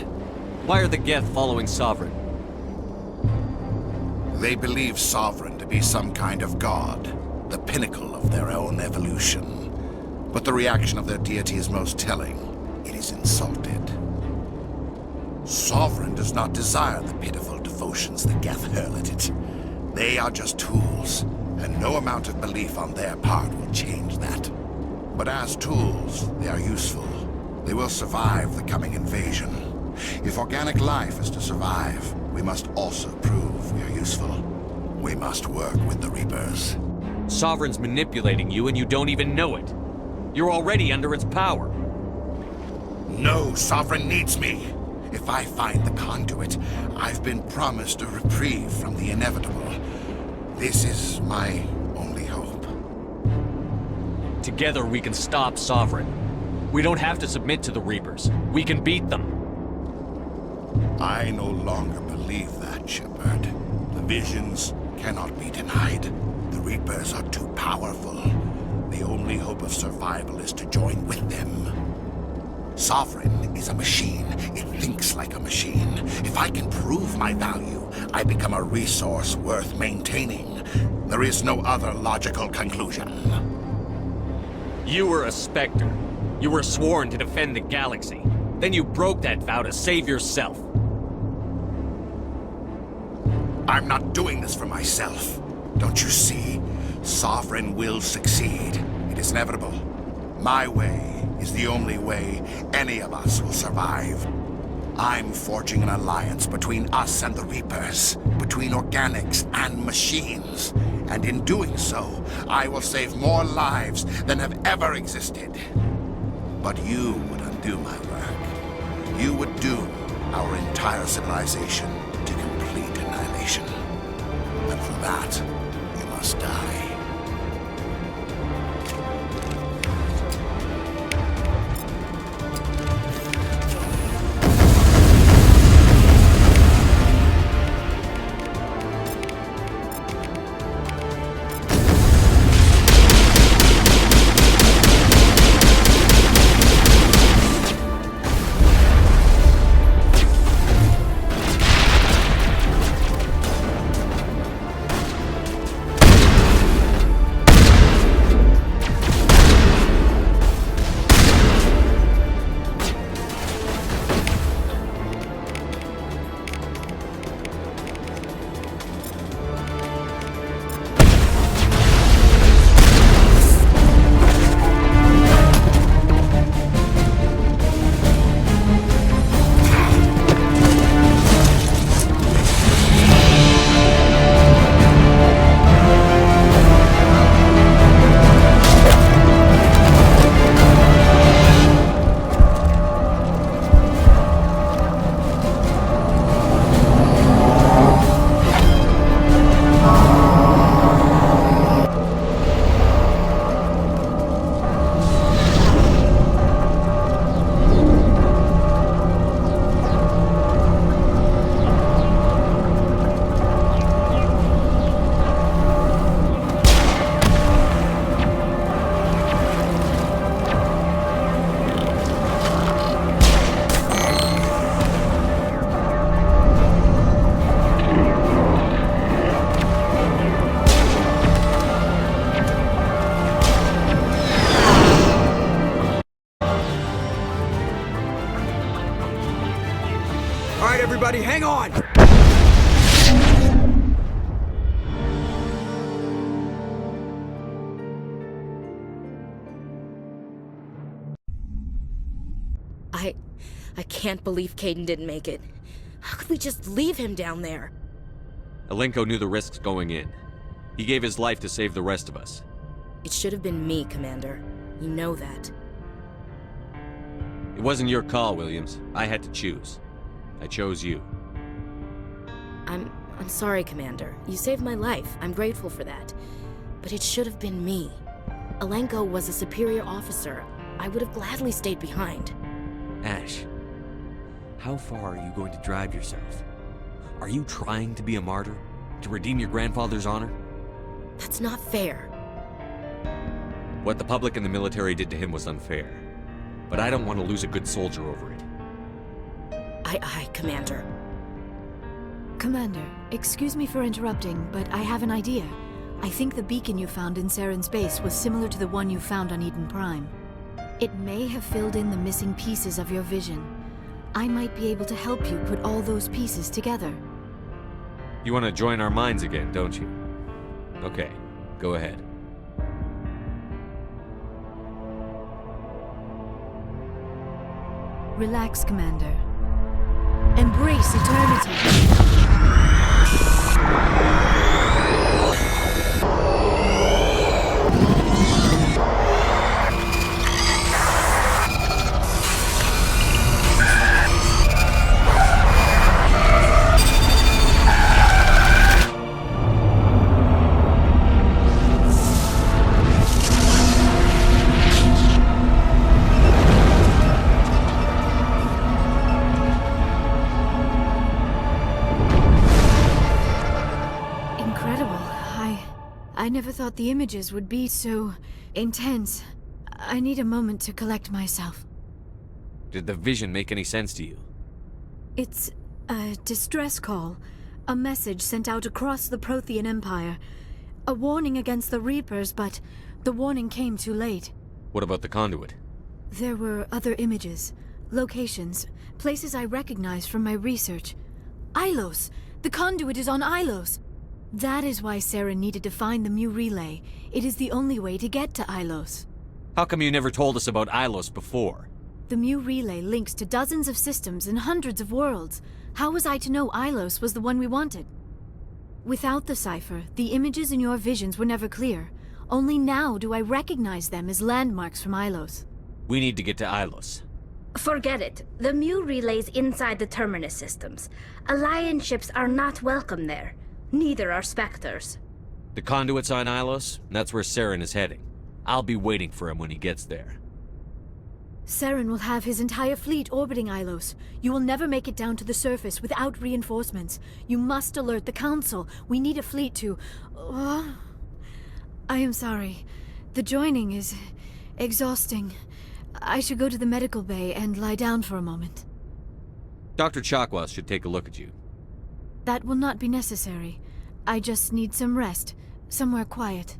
Why are the Geth following Sovereign? They believe Sovereign to be some kind of god, the pinnacle of their own evolution. But the reaction of their deity is most telling. It is insulted. Sovereign does not desire the pitiful devotions the Geth hurl at it. They are just tools, and no amount of belief on their part will change that. But as tools, they are useful. They will survive the coming invasion. If organic life is to survive, we must also prove we are useful. We must work with the Reapers. Sovereign's manipulating you and you don't even know it. You're already under its power. No, Sovereign needs me. If I find the conduit, I've been promised a reprieve from the inevitable. This is my only hope. Together we can stop Sovereign. We don't have to submit to the Reapers. We can beat them. I no longer believe that, Shepard. The visions cannot be denied. The Reapers are too powerful. The only hope of survival is to join with them. Sovereign is a machine. It thinks like a machine. If I can prove my value, I become a resource worth maintaining. There is no other logical conclusion. You were a Spectre. You were sworn to defend the galaxy. Then you broke that vow to save yourself. I'm not doing this for myself. Don't you see? Sovereign will succeed. It is inevitable. My way is the only way any of us will survive. I'm forging an alliance between us and the Reapers, between organics and machines. And in doing so, I will save more lives than have ever existed. But you would undo my work. You would doom our entire civilization to complete annihilation. And for that, you must die. All right, everybody, hang on! I can't believe Kaidan didn't make it. How could we just leave him down there? Alenko knew the risks going in. He gave his life to save the rest of us. It should have been me, Commander. You know that. It wasn't your call, Williams. I had to choose. I chose you. I'm sorry, Commander. You saved my life. I'm grateful for that. But it should have been me. Alenko was a superior officer. I would have gladly stayed behind. Ash, how far are you going to drive yourself? Are you trying to be a martyr? To redeem your grandfather's honor? That's not fair. What the public and the military did to him was unfair. But I don't want to lose a good soldier over it. Aye, Commander. Commander, excuse me for interrupting, but I have an idea. I think the beacon you found in Saren's base was similar to the one you found on Eden Prime. It may have filled in the missing pieces of your vision. I might be able to help you put all those pieces together. You want to join our minds again, don't you? Okay, go ahead. Relax, Commander. Embrace eternity. I never thought the images would be so intense. I need a moment to collect myself. Did the vision make any sense to you? It's a distress call. A message sent out across the Prothean Empire. A warning against the Reapers, but the warning came too late. What about the conduit? There were other images, locations, places I recognized from my research. Ilos! The conduit is on Ilos! That is why Saren needed to find the Mu Relay. It is the only way to get to Ilos. How come you never told us about Ilos before? The Mu Relay links to dozens of systems and hundreds of worlds. How was I to know Ilos was the one we wanted? Without the cipher, the images in your visions were never clear. Only now do I recognize them as landmarks from Ilos. We need to get to Ilos. Forget it. The Mu Relay's inside the Terminus systems. Alliance ships are not welcome there. Neither are Spectres. The conduit's on Ilos, and that's where Saren is heading. I'll be waiting for him when he gets there. Saren will have his entire fleet orbiting Ilos. You will never make it down to the surface without reinforcements. You must alert the Council. We need a fleet to... I am sorry. The joining is exhausting. I should go to the medical bay and lie down for a moment. Dr. Chakwas should take a look at you. That will not be necessary. I just need some rest. Somewhere quiet.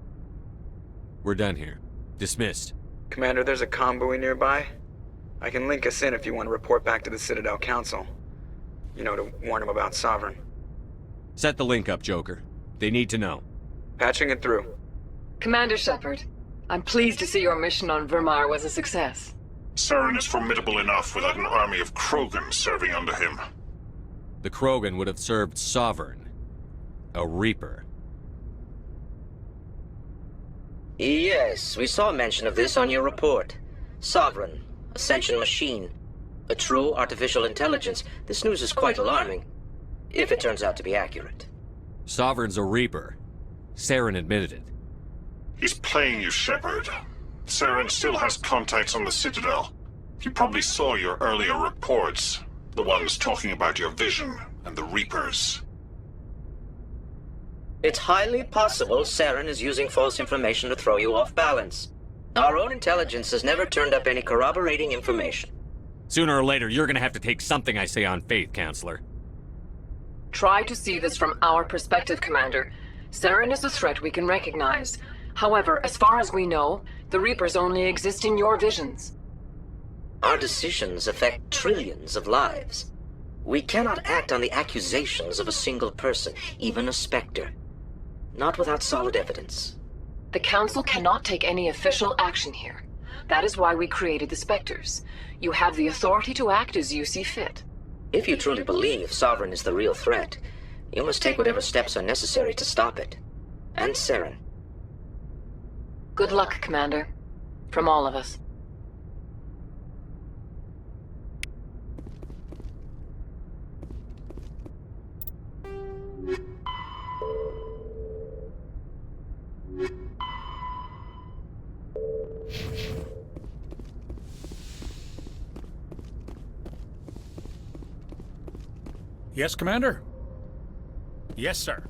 We're done here. Dismissed. Commander, there's a convoy nearby. I can link us in if you want to report back to the Citadel Council. You know, to warn them about Sovereign. Set the link up, Joker. They need to know. Patching it through. Commander Shepard, I'm pleased to see your mission on Vermar was a success. Saren is formidable enough without an army of Krogan serving under him. The Krogan would have served Sovereign. A Reaper. Yes, we saw mention of this on your report. Sovereign, Ascension machine. A true artificial intelligence. This news is quite alarming. If it turns out to be accurate. Sovereign's a Reaper. Saren admitted it. He's playing you, Shepard. Saren still has contacts on the Citadel. He probably saw your earlier reports. The ones talking about your vision and the Reapers. It's highly possible Saren is using false information to throw you off balance. Our own intelligence has never turned up any corroborating information. Sooner or later, you're gonna have to take something I say on faith, Counselor. Try to see this from our perspective, Commander. Saren is a threat we can recognize. However, as far as we know, the Reapers only exist in your visions. Our decisions affect trillions of lives. We cannot act on the accusations of a single person, even a Spectre. Not without solid evidence. The Council cannot take any official action here. That is why we created the Spectres. You have the authority to act as you see fit. If you truly believe Sovereign is the real threat, you must take whatever steps are necessary to stop it. And Saren. Good luck, Commander. From all of us. Yes, Commander? Yes, sir.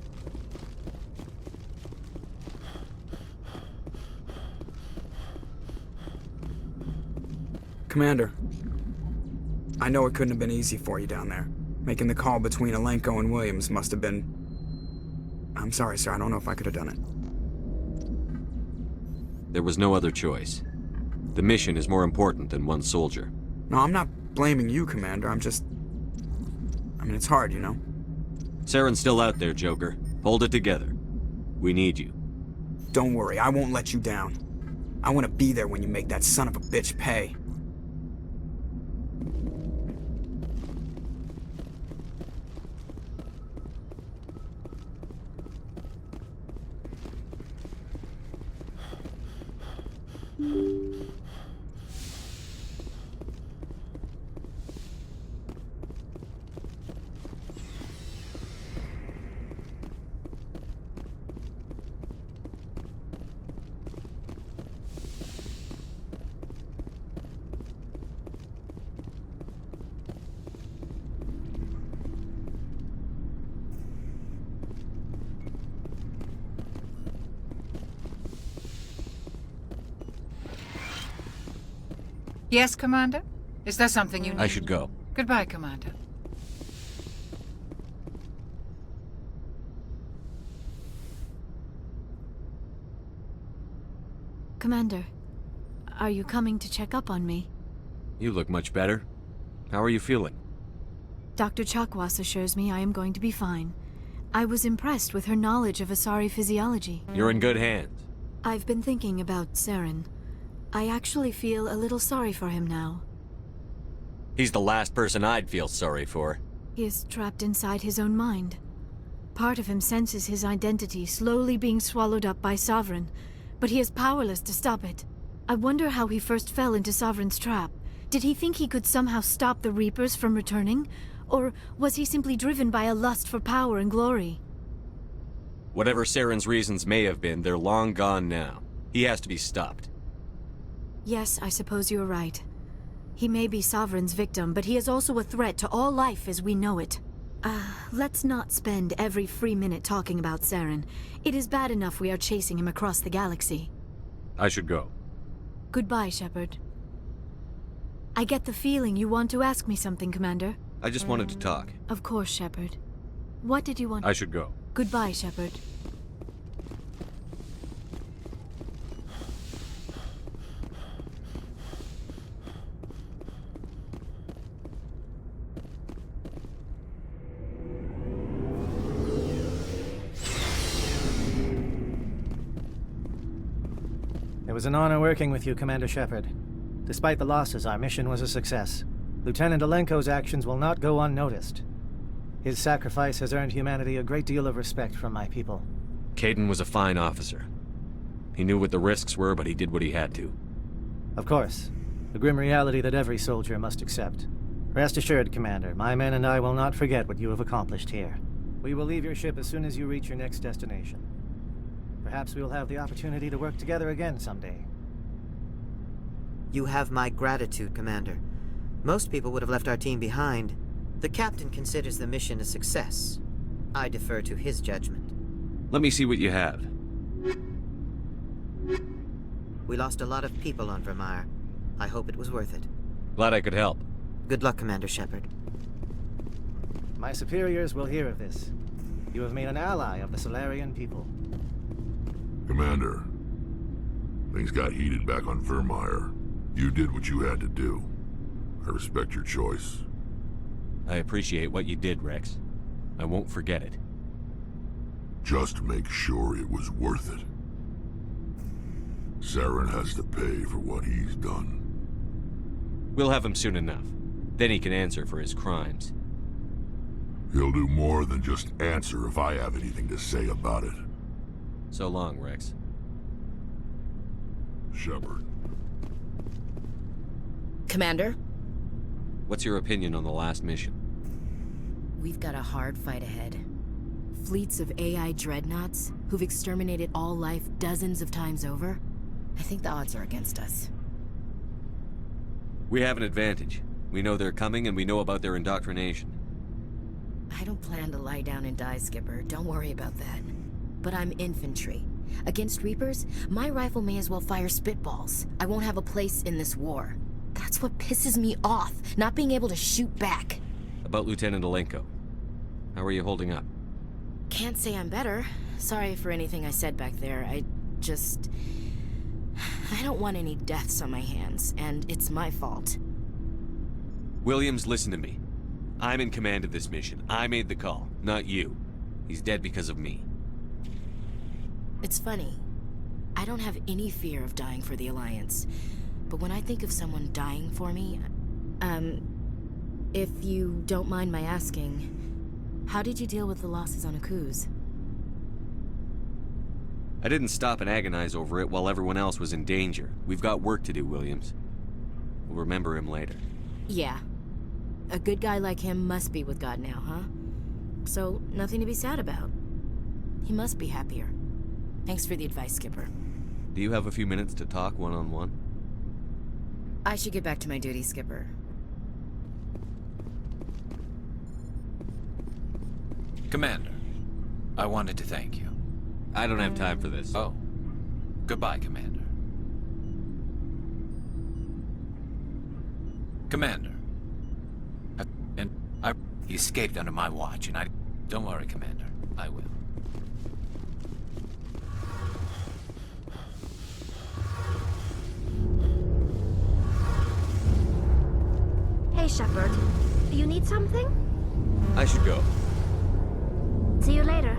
Commander, I know it couldn't have been easy for you down there. Making the call between Alenko and Williams must have been... I'm sorry, sir. I don't know if I could have done it. There was no other choice. The mission is more important than one soldier. No, I'm not blaming you, Commander. I'm just... I mean, it's hard, you know? Saren's still out there, Joker. Hold it together. We need you. Don't worry, I won't let you down. I want to be there when you make that son of a bitch pay. Yes, Commander? Is there something you need? I should go. Goodbye, Commander. Commander, are you coming to check up on me? You look much better. How are you feeling? Dr. Chakwas assures me I am going to be fine. I was impressed with her knowledge of Asari physiology. You're in good hands. I've been thinking about Saren. I actually feel a little sorry for him now. He's the last person I'd feel sorry for. He is trapped inside his own mind. Part of him senses his identity slowly being swallowed up by Sovereign, but he is powerless to stop it. I wonder how he first fell into Sovereign's trap. Did he think he could somehow stop the Reapers from returning? Or was he simply driven by a lust for power and glory? Whatever Saren's reasons may have been, they're long gone now. He has to be stopped. Yes, I suppose you're right. He may be Sovereign's victim, but he is also a threat to all life as we know it. Let's not spend every free minute talking about Saren. It is bad enough we are chasing him across the galaxy. I should go. Goodbye, Shepard. I get the feeling you want to ask me something, Commander. I just wanted to talk. Of course, Shepard. What did you want? I should go. Goodbye, Shepard. It was an honor working with you, Commander Shepard. Despite the losses, our mission was a success. Lieutenant Alenko's actions will not go unnoticed. His sacrifice has earned humanity a great deal of respect from my people. Kaidan was a fine officer. He knew what the risks were, but he did what he had to. Of course. The grim reality that every soldier must accept. Rest assured, Commander, my men and I will not forget what you have accomplished here. We will leave your ship as soon as you reach your next destination. Perhaps we will have the opportunity to work together again someday. You have my gratitude, Commander. Most people would have left our team behind. The captain considers the mission a success. I defer to his judgment. Let me see what you have. We lost a lot of people on Vermeer. I hope it was worth it. Glad I could help. Good luck, Commander Shepard. My superiors will hear of this. You have made an ally of the Solarian people. Commander, things got heated back on Vermeer. You did what you had to do. I respect your choice. I appreciate what you did, Rex. I won't forget it. Just make sure it was worth it. Saren has to pay for what he's done. We'll have him soon enough. Then he can answer for his crimes. He'll do more than just answer if I have anything to say about it. So long, Rex. Shepard. Commander? What's your opinion on the last mission? We've got a hard fight ahead. Fleets of AI dreadnoughts who've exterminated all life dozens of times over. I think the odds are against us. We have an advantage. We know they're coming and we know about their indoctrination. I don't plan to lie down and die, Skipper. Don't worry about that. But I'm infantry. Against Reapers, my rifle may as well fire spitballs. I won't have a place in this war. That's what pisses me off, not being able to shoot back. About Lieutenant Alenko. How are you holding up? Can't say I'm better. Sorry for anything I said back there. I don't want any deaths on my hands, and it's my fault. Williams, listen to me. I'm in command of this mission. I made the call, not you. He's dead because of me. It's funny. I don't have any fear of dying for the Alliance. But when I think of someone dying for me, if you don't mind my asking, how did you deal with the losses on Akuz? I didn't stop and agonize over it while everyone else was in danger. We've got work to do, Williams. We'll remember him later. Yeah. A good guy like him must be with God now, huh? So, nothing to be sad about. He must be happier. Thanks for the advice, Skipper. Do you have a few minutes to talk one-on-one? I should get back to my duty, Skipper. Commander, I wanted to thank you. I don't have time for this. Oh. Goodbye, Commander. Commander. He escaped under my watch, and Don't worry, Commander. I will. Hey, Shepard. Do you need something? I should go. See you later.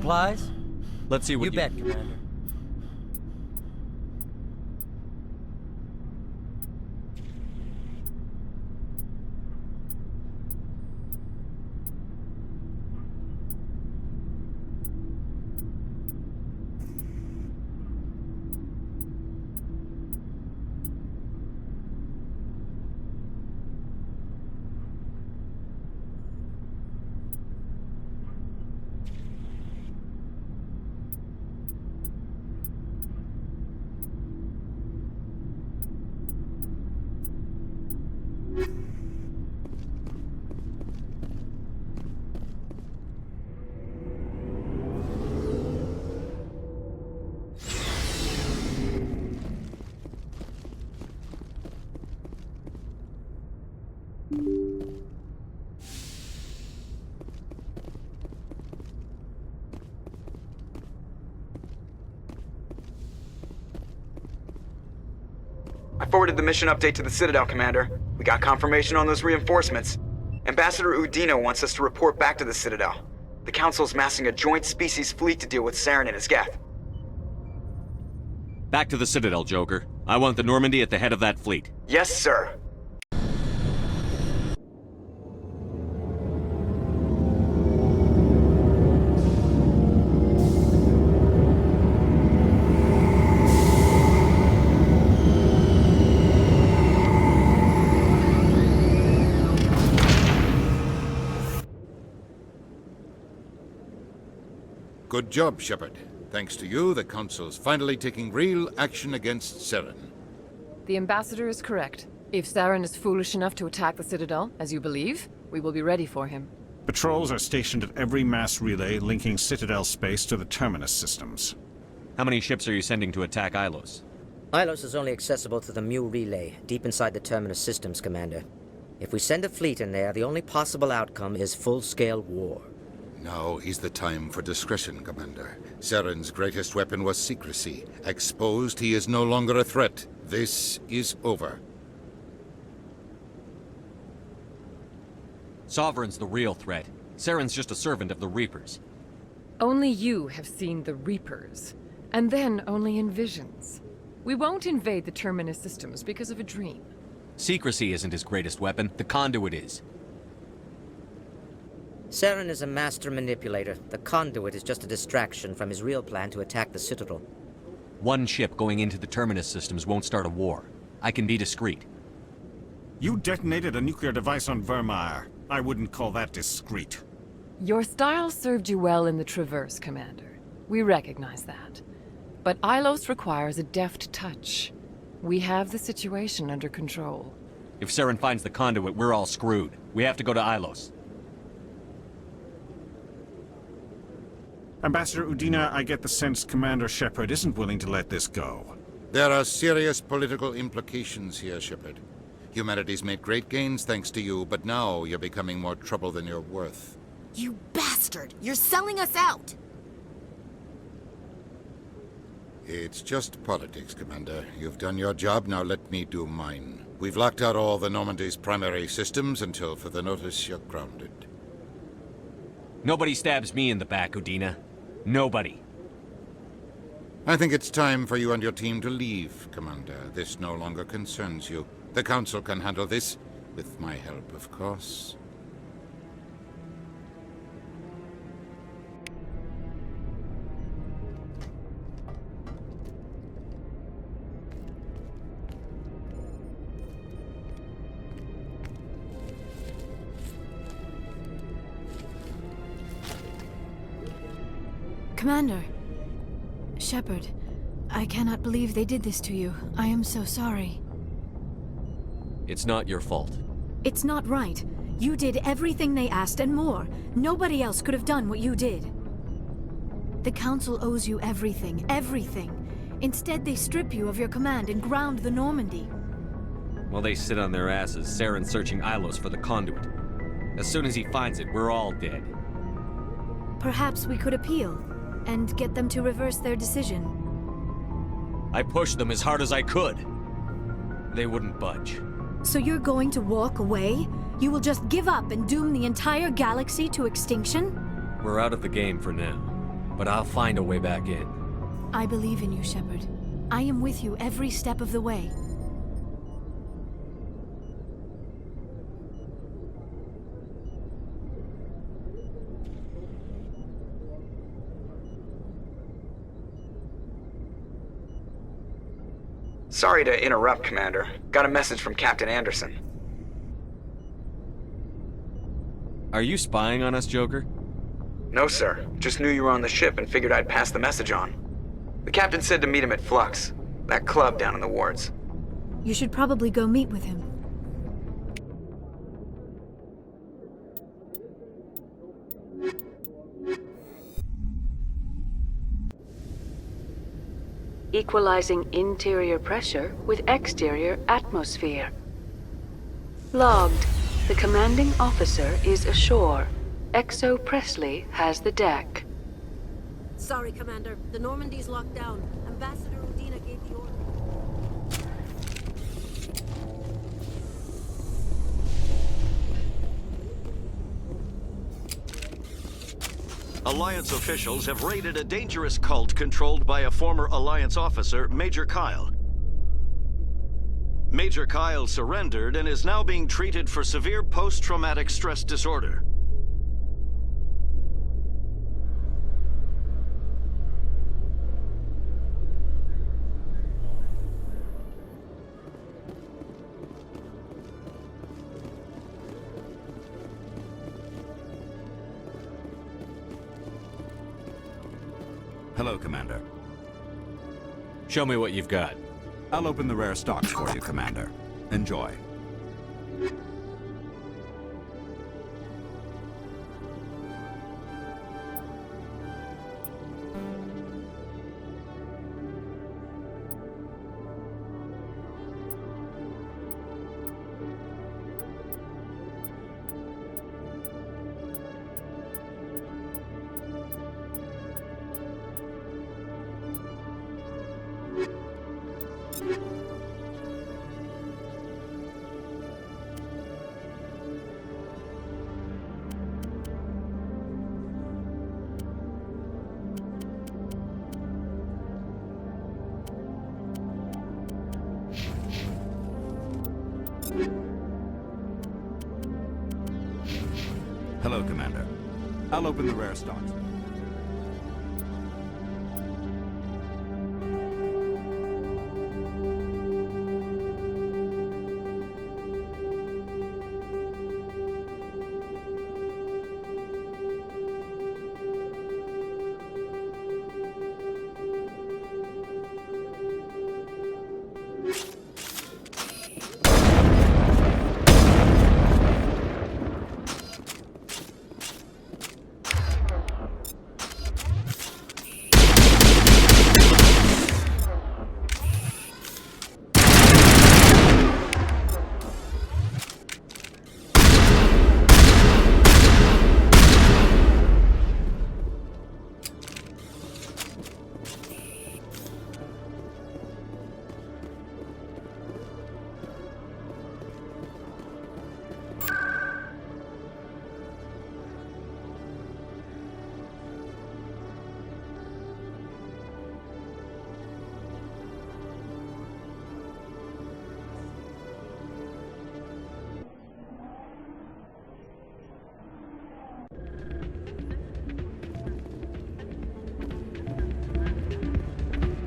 Supplies? Let's see what you bet, Commander. I forwarded the mission update to the Citadel, Commander. We got confirmation on those reinforcements. Ambassador Udino wants us to report back to the Citadel. The Council's massing a joint species fleet to deal with Saren and his Geth. Back to the Citadel, Joker. I want the Normandy at the head of that fleet. Yes, sir. Good job, Shepard. Thanks to you, the Council's finally taking real action against Saren. The Ambassador is correct. If Saren is foolish enough to attack the Citadel, as you believe, we will be ready for him. Patrols are stationed at every mass relay linking Citadel space to the Terminus systems. How many ships are you sending to attack Ilos? Ilos is only accessible to the Mu relay, deep inside the Terminus systems, Commander. If we send a fleet in there, the only possible outcome is full-scale war. Now is the time for discretion, Commander. Saren's greatest weapon was secrecy. Exposed, he is no longer a threat. This is over. Sovereign's the real threat. Saren's just a servant of the Reapers. Only you have seen the Reapers, and then only in visions. We won't invade the Terminus systems because of a dream. Secrecy isn't his greatest weapon. The conduit is. Saren is a master manipulator. The conduit is just a distraction from his real plan to attack the Citadel. One ship going into the Terminus systems won't start a war. I can be discreet. You detonated a nuclear device on Vermeer. I wouldn't call that discreet. Your style served you well in the Traverse, Commander. We recognize that. But Ilos requires a deft touch. We have the situation under control. If Saren finds the conduit, we're all screwed. We have to go to Ilos. Ambassador Udina, I get the sense Commander Shepard isn't willing to let this go. There are serious political implications here, Shepard. Humanity's made great gains thanks to you, but now you're becoming more trouble than you're worth. You bastard! You're selling us out! It's just politics, Commander. You've done your job, now let me do mine. We've locked out all the Normandy's primary systems until further notice you're grounded. Nobody stabs me in the back, Udina. Nobody. I think it's time for you and your team to leave, Commander. This no longer concerns you. The Council can handle this, with my help, of course. Commander. Shepard, I cannot believe they did this to you. I am so sorry. It's not your fault. It's not right. You did everything they asked and more. Nobody else could have done what you did. The Council owes you everything, everything. Instead, they strip you of your command and ground the Normandy. While they sit on their asses, Saren's searching Ilos for the conduit. As soon as he finds it, we're all dead. Perhaps we could appeal and get them to reverse their decision. I pushed them as hard as I could. They wouldn't budge. So you're going to walk away? You will just give up and doom the entire galaxy to extinction? We're out of the game for now, but I'll find a way back in. I believe in you, Shepard. I am with you every step of the way. Sorry to interrupt, Commander. Got a message from Captain Anderson. Are you spying on us, Joker? No, sir. Just knew you were on the ship and figured I'd pass the message on. The captain said to meet him at Flux, that club down in the wards. You should probably go meet with him. Equalizing interior pressure with exterior atmosphere. Logged. The commanding officer is ashore. Exo Presley has the deck. Sorry, Commander. The Normandy's locked down. Ambassador Udina gave the order. Alliance officials have raided a dangerous cult controlled by a former Alliance officer, Major Kyle. Major Kyle surrendered and is now being treated for severe post-traumatic stress disorder. Hello, Commander. Show me what you've got. I'll open the rare stocks for you, Commander. Enjoy. Hello, Commander. I'll open the rare stocks.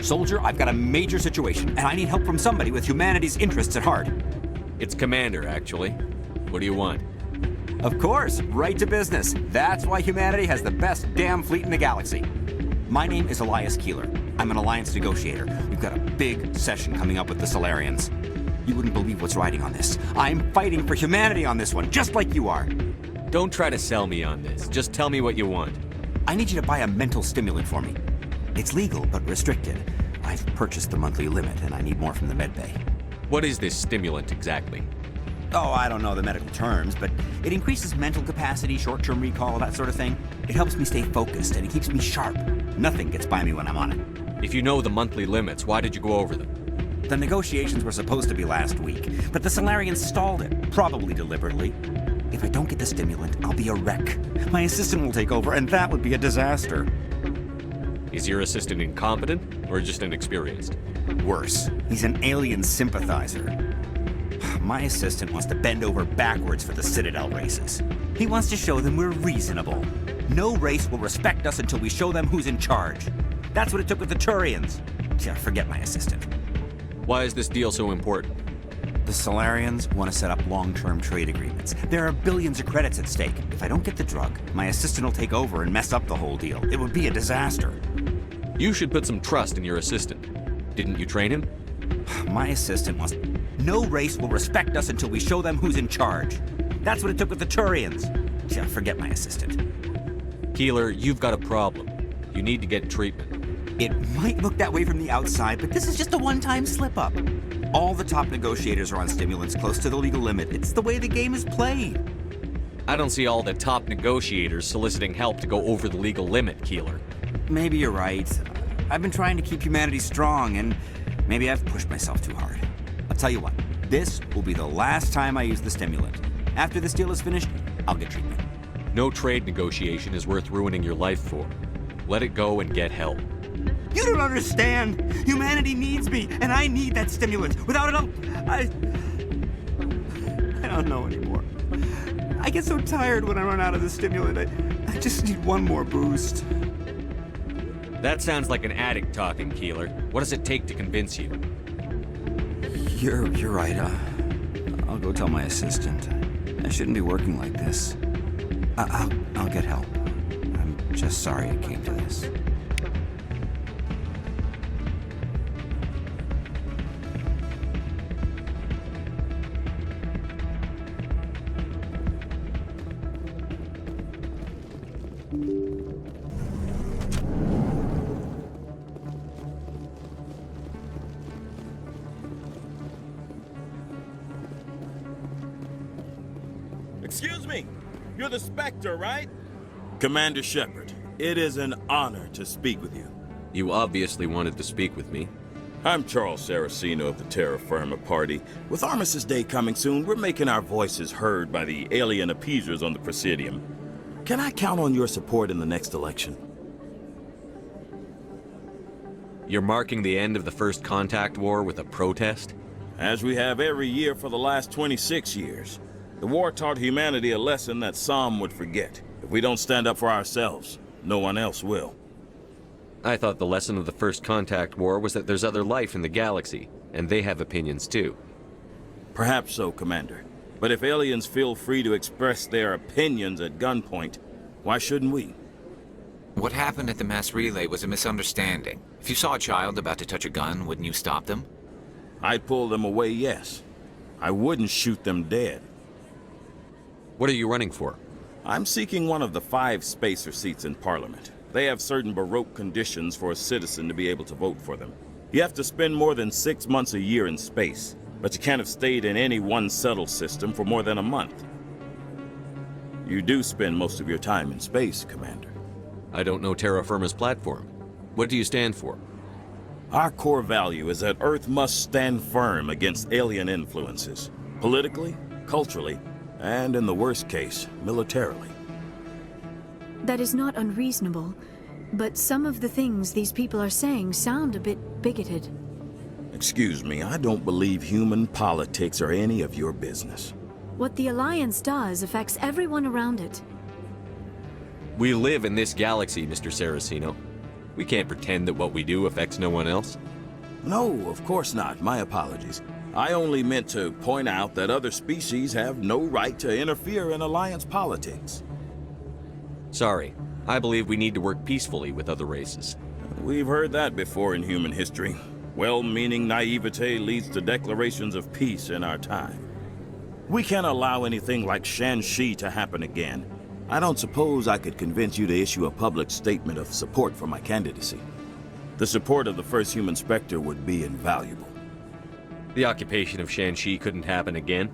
Soldier, I've got a major situation, and I need help from somebody with humanity's interests at heart. It's Commander, actually. What do you want? Of course, right to business. That's why humanity has the best damn fleet in the galaxy. My name is Elias Keeler. I'm an Alliance negotiator. We've got a big session coming up with the Solarians. You wouldn't believe what's riding on this. I'm fighting for humanity on this one, just like you are. Don't try to sell me on this. Just tell me what you want. I need you to buy a mental stimulant for me. It's legal, but restricted. I've purchased the monthly limit, and I need more from the medbay. What is this stimulant exactly? Oh, I don't know the medical terms, but it increases mental capacity, short-term recall, that sort of thing. It helps me stay focused, and it keeps me sharp. Nothing gets by me when I'm on it. If you know the monthly limits, why did you go over them? The negotiations were supposed to be last week, but the Solarians stalled it, probably deliberately. If I don't get the stimulant, I'll be a wreck. My assistant will take over, and that would be a disaster. Is your assistant incompetent, or just inexperienced? Worse, he's an alien sympathizer. My assistant wants to bend over backwards for the Citadel races. He wants to show them we're reasonable. No race will respect us until we show them who's in charge. That's what it took with the Turians. Yeah, forget my assistant. Why is this deal so important? The Solarians want to set up long-term trade agreements. There are billions of credits at stake. If I don't get the drug, my assistant will take over and mess up the whole deal. It would be a disaster. You should put some trust in your assistant. Didn't you train him? My assistant wants... No race will respect us until we show them who's in charge. That's what it took with the Turians. Yeah, forget my assistant. Keeler, you've got a problem. You need to get treatment. It might look that way from the outside, but this is just a one-time slip-up. All the top negotiators are on stimulants close to the legal limit. It's the way the game is played. I don't see all the top negotiators soliciting help to go over the legal limit, Keeler. Maybe you're right. I've been trying to keep humanity strong, and maybe I've pushed myself too hard. I'll tell you what, this will be the last time I use the stimulant. After this deal is finished, I'll get treatment. No trade negotiation is worth ruining your life for. Let it go and get help. You don't understand! Humanity needs me, and I need that stimulant. Without it, I don't know anymore. I get so tired when I run out of the stimulant. I just need one more boost. That sounds like an addict talking, Keeler. What does it take to convince you? You're right. I'll go tell my assistant. I shouldn't be working like this. I'll get help. I'm just sorry it came to this. Excuse me, you're the Spectre, right? Commander Shepard, it is an honor to speak with you. You obviously wanted to speak with me. I'm Charles Saraceno of the Terra Firma Party. With Armistice Day coming soon, we're making our voices heard by the alien appeasers on the Presidium. Can I count on your support in the next election? You're marking the end of the First Contact War with a protest? As we have every year for the last 26 years. The war taught humanity a lesson that some would forget. If we don't stand up for ourselves, no one else will. I thought the lesson of the First Contact War was that there's other life in the galaxy, and they have opinions too. Perhaps so, Commander. But if aliens feel free to express their opinions at gunpoint, why shouldn't we? What happened at the mass relay was a misunderstanding. If you saw a child about to touch a gun, wouldn't you stop them? I'd pull them away, yes. I wouldn't shoot them dead. What are you running for? I'm seeking one of the 5 spacer seats in Parliament. They have certain Baroque conditions for a citizen to be able to vote for them. You have to spend more than 6 months a year in space, but you can't have stayed in any one settled system for more than a month. You do spend most of your time in space, Commander. I don't know Terra Firma's platform. What do you stand for? Our core value is that Earth must stand firm against alien influences, politically, culturally, and in the worst case, militarily. That is not unreasonable, but some of the things these people are saying sound a bit bigoted. Excuse me, I don't believe human politics are any of your business. What the Alliance does affects everyone around it. We live in this galaxy, Mr. Saraceno. We can't pretend that what we do affects no one else. No, of course not. My apologies. I only meant to point out that other species have no right to interfere in Alliance politics. Sorry. I believe we need to work peacefully with other races. We've heard that before in human history. Well-meaning naivete leads to declarations of peace in our time. We can't allow anything like Shanxi to happen again. I don't suppose I could convince you to issue a public statement of support for my candidacy. The support of the first human Spectre would be invaluable. The occupation of Shanxi couldn't happen again.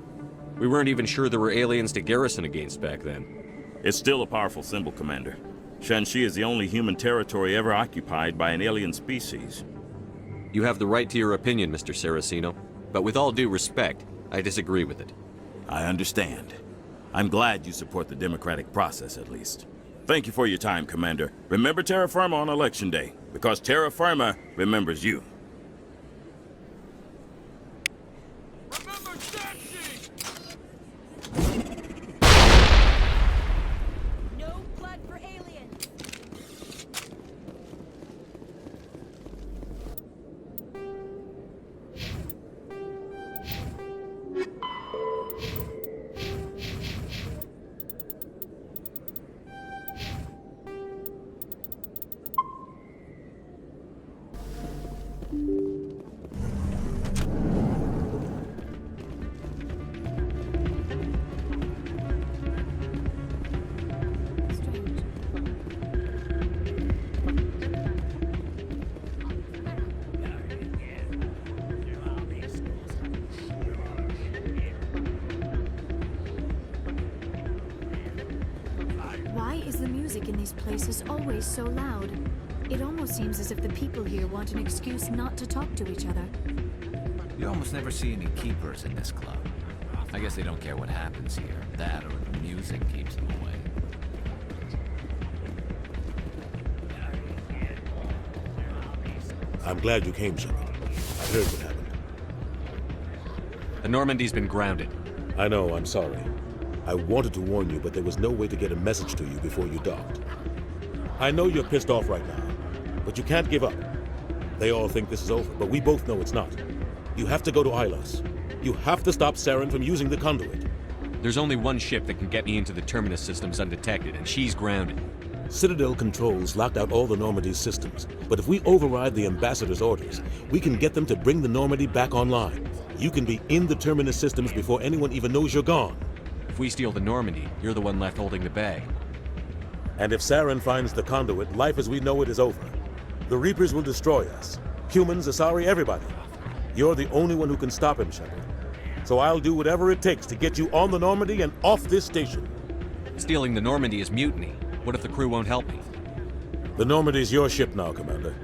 We weren't even sure there were aliens to garrison against back then. It's still a powerful symbol, Commander. Shanxi is the only human territory ever occupied by an alien species. You have the right to your opinion, Mr. Saraceno, but with all due respect, I disagree with it. I understand. I'm glad you support the democratic process, at least. Thank you for your time, Commander. Remember Terra Firma on Election Day, because Terra Firma remembers you. No blood for aliens! Why is the music in these places always so loud? It almost seems as if the people here want an excuse not to talk to each other. You almost never see any keepers in this club. I guess they don't care what happens here. That or the music keeps them away. I'm glad you came, Shepard. I heard what happened. The Normandy's been grounded. I know, I'm sorry. I wanted to warn you, but there was no way to get a message to you before you docked. I know you're pissed off right now, but you can't give up. They all think this is over, but we both know it's not. You have to go to Ilos. You have to stop Saren from using the conduit. There's only one ship that can get me into the Terminus systems undetected, and she's grounded. Citadel controls locked out all the Normandy's systems, but if we override the Ambassador's orders, we can get them to bring the Normandy back online. You can be in the Terminus systems before anyone even knows you're gone. If we steal the Normandy, you're the one left holding the bag. And if Saren finds the conduit, life as we know it is over. The Reapers will destroy us. Humans, Asari, everybody. You're the only one who can stop him, Shepard. So I'll do whatever it takes to get you on the Normandy and off this station. Stealing the Normandy is mutiny. What if the crew won't help me? The Normandy's your ship now, Commander.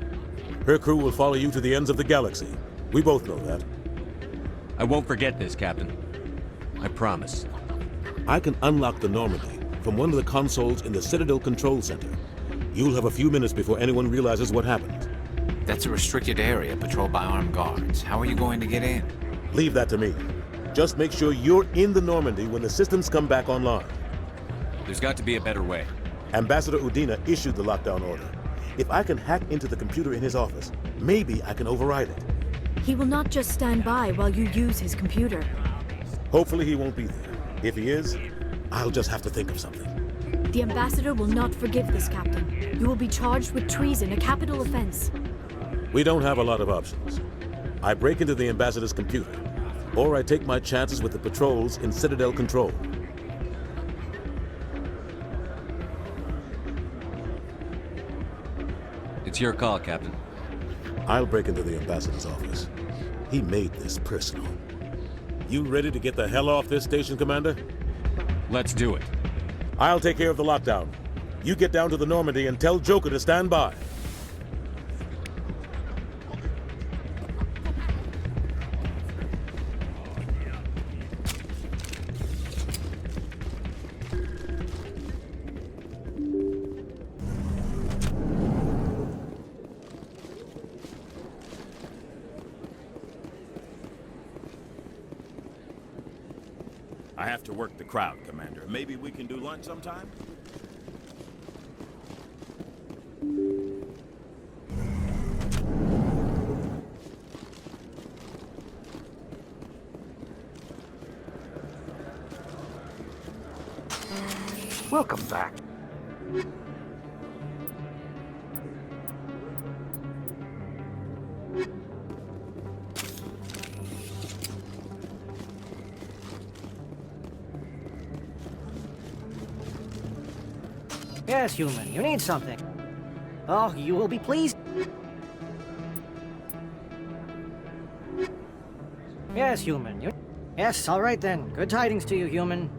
Her crew will follow you to the ends of the galaxy. We both know that. I won't forget this, Captain. I promise. I can unlock the Normandy from one of the consoles in the Citadel Control Center. You'll have a few minutes before anyone realizes what happened. That's a restricted area patrolled by armed guards. How are you going to get in? Leave that to me. Just make sure you're in the Normandy when the systems come back online. There's got to be a better way. Ambassador Udina issued the lockdown order. If I can hack into the computer in his office, maybe I can override it. He will not just stand by while you use his computer. Hopefully he won't be there. If he is, I'll just have to think of something. The Ambassador will not forgive this, Captain. You will be charged with treason, a capital offense. We don't have a lot of options. I break into the Ambassador's computer, or I take my chances with the patrols in Citadel Control. It's your call, Captain. I'll break into the Ambassador's office. He made this personal. You ready to get the hell off this station, Commander? Let's do it. I'll take care of the lockdown. You get down to the Normandy and tell Joker to stand by. I have to work the crowd, Commander. Maybe we can do lunch sometime? Welcome back. Yes, human, you need something. Oh, you will be pleased. Yes, human, you... Yes, all right then. Good tidings to you, human.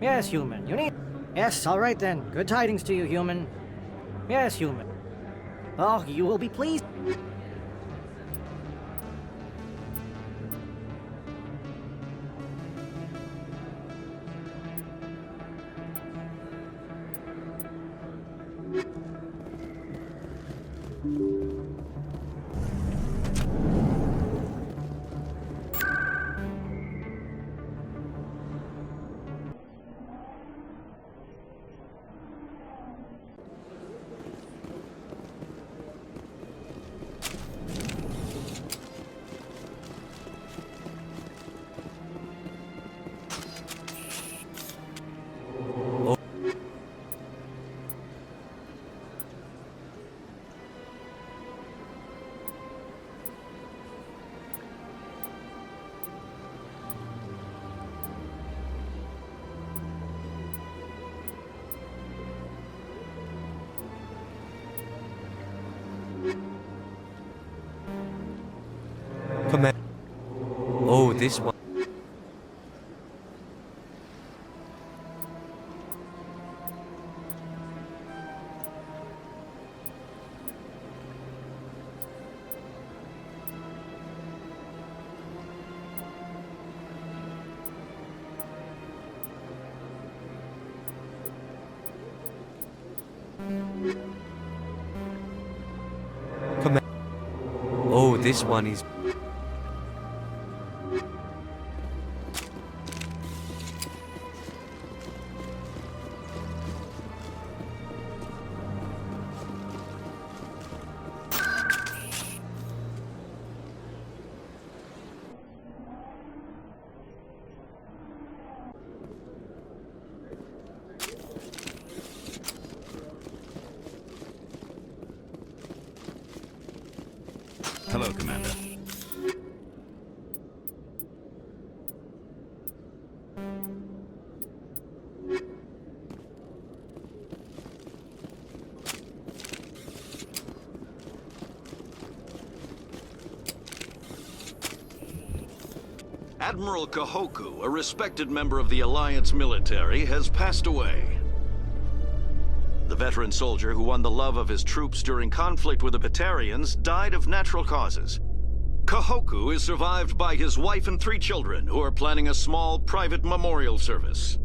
Yes, human, you need... Yes, all right then. Good tidings to you, human. Yes, human. Oh, you will be pleased. Oh, this one. Oh, this one is... Hello, Commander. Admiral Kahoku, a respected member of the Alliance military, has passed away. The veteran soldier who won the love of his troops during conflict with the Batarians died of natural causes. Kahoku is survived by his wife and 3 children, who are planning a small private memorial service.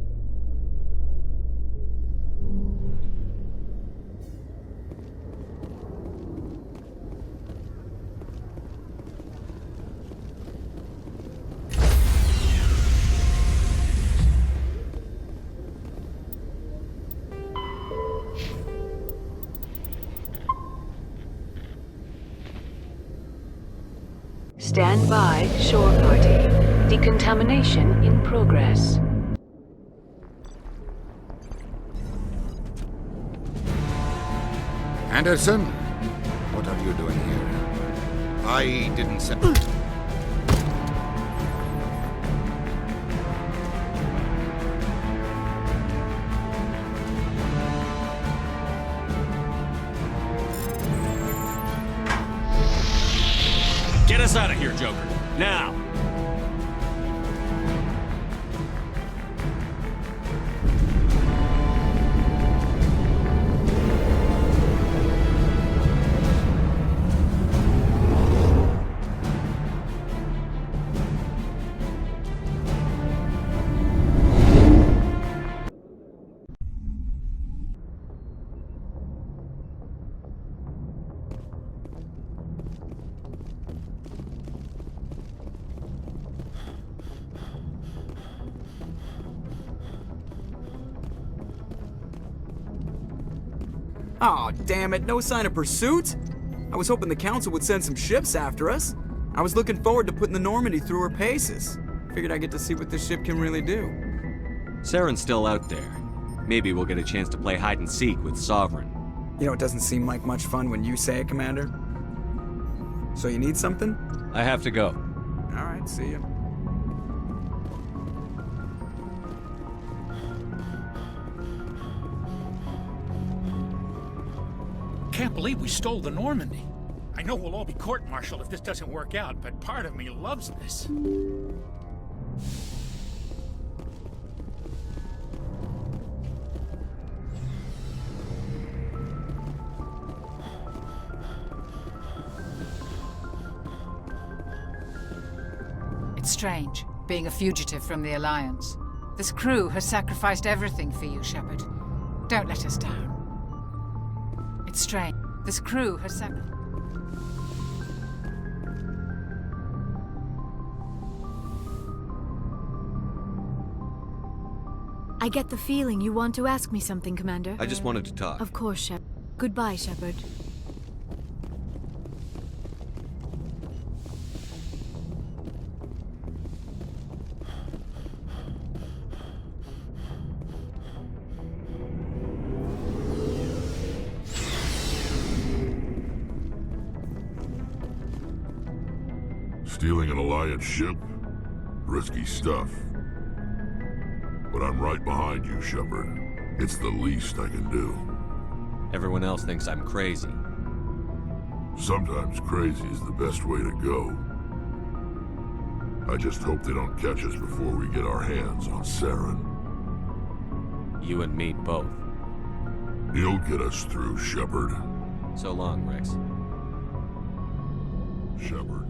Stand by, shore party. Decontamination in progress. Anderson, what are you doing here? I didn't say... Get us out of here, Joker. Now! Aw, damn it, no sign of pursuit? I was hoping the Council would send some ships after us. I was looking forward to putting the Normandy through her paces. Figured I'd get to see what this ship can really do. Saren's still out there. Maybe we'll get a chance to play hide and seek with Sovereign. You know, it doesn't seem like much fun when you say it, Commander. So you need something? I have to go. Alright, see ya. Can't believe we stole the Normandy. I know we'll all be court-martialed if this doesn't work out, but part of me loves this. It's strange, being a fugitive from the Alliance. This crew has sacrificed everything for you, Shepard. Don't let us down. It's strange. This crew has sacrificed... I get the feeling you want to ask me something, Commander. I just wanted to talk. Of course, Shepard. Goodbye, Shepard. Stealing an Alliance ship? Risky stuff. But I'm right behind you, Shepard. It's the least I can do. Everyone else thinks I'm crazy. Sometimes crazy is the best way to go. I just hope they don't catch us before we get our hands on Saren. You and me both. You'll get us through, Shepard. So long, Rex. Shepard.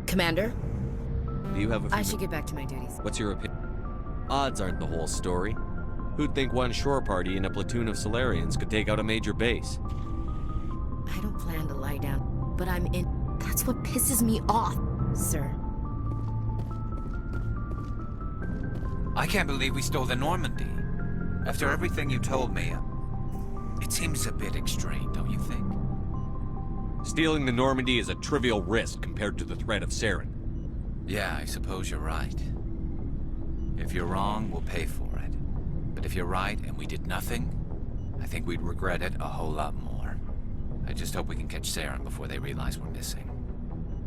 Commander? Do you have a few... I should get back to my duties. What's your opinion? Odds aren't the whole story. Who'd think one shore party and a platoon of Solarians could take out a major base? I don't plan to lie down, but I'm in... That's what pisses me off, sir. I can't believe we stole the Normandy. After everything you told me, it seems a bit extreme, don't you think? Stealing the Normandy is a trivial risk compared to the threat of Saren. Yeah, I suppose you're right. If you're wrong, we'll pay for it. But if you're right and we did nothing, I think we'd regret it a whole lot more. I just hope we can catch Saren before they realize we're missing.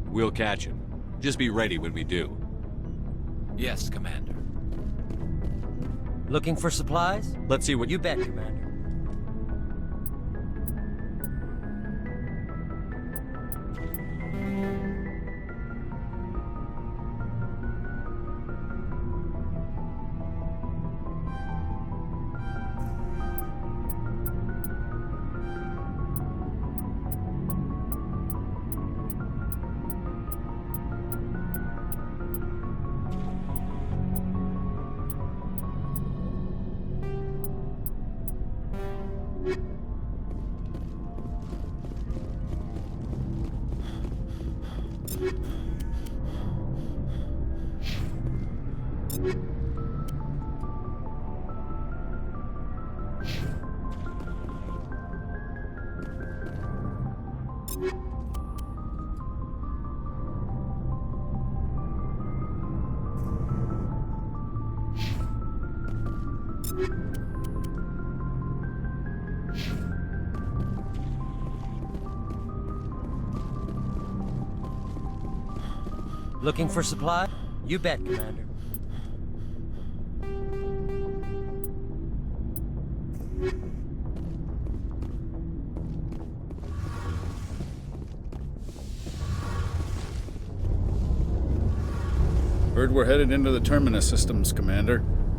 We'll catch him. Just be ready when we do. Yes, Commander. Looking for supplies? Let's see what... You bet, Commander. Looking for supply? You bet, Commander. Heard we're headed into the Terminus systems, Commander.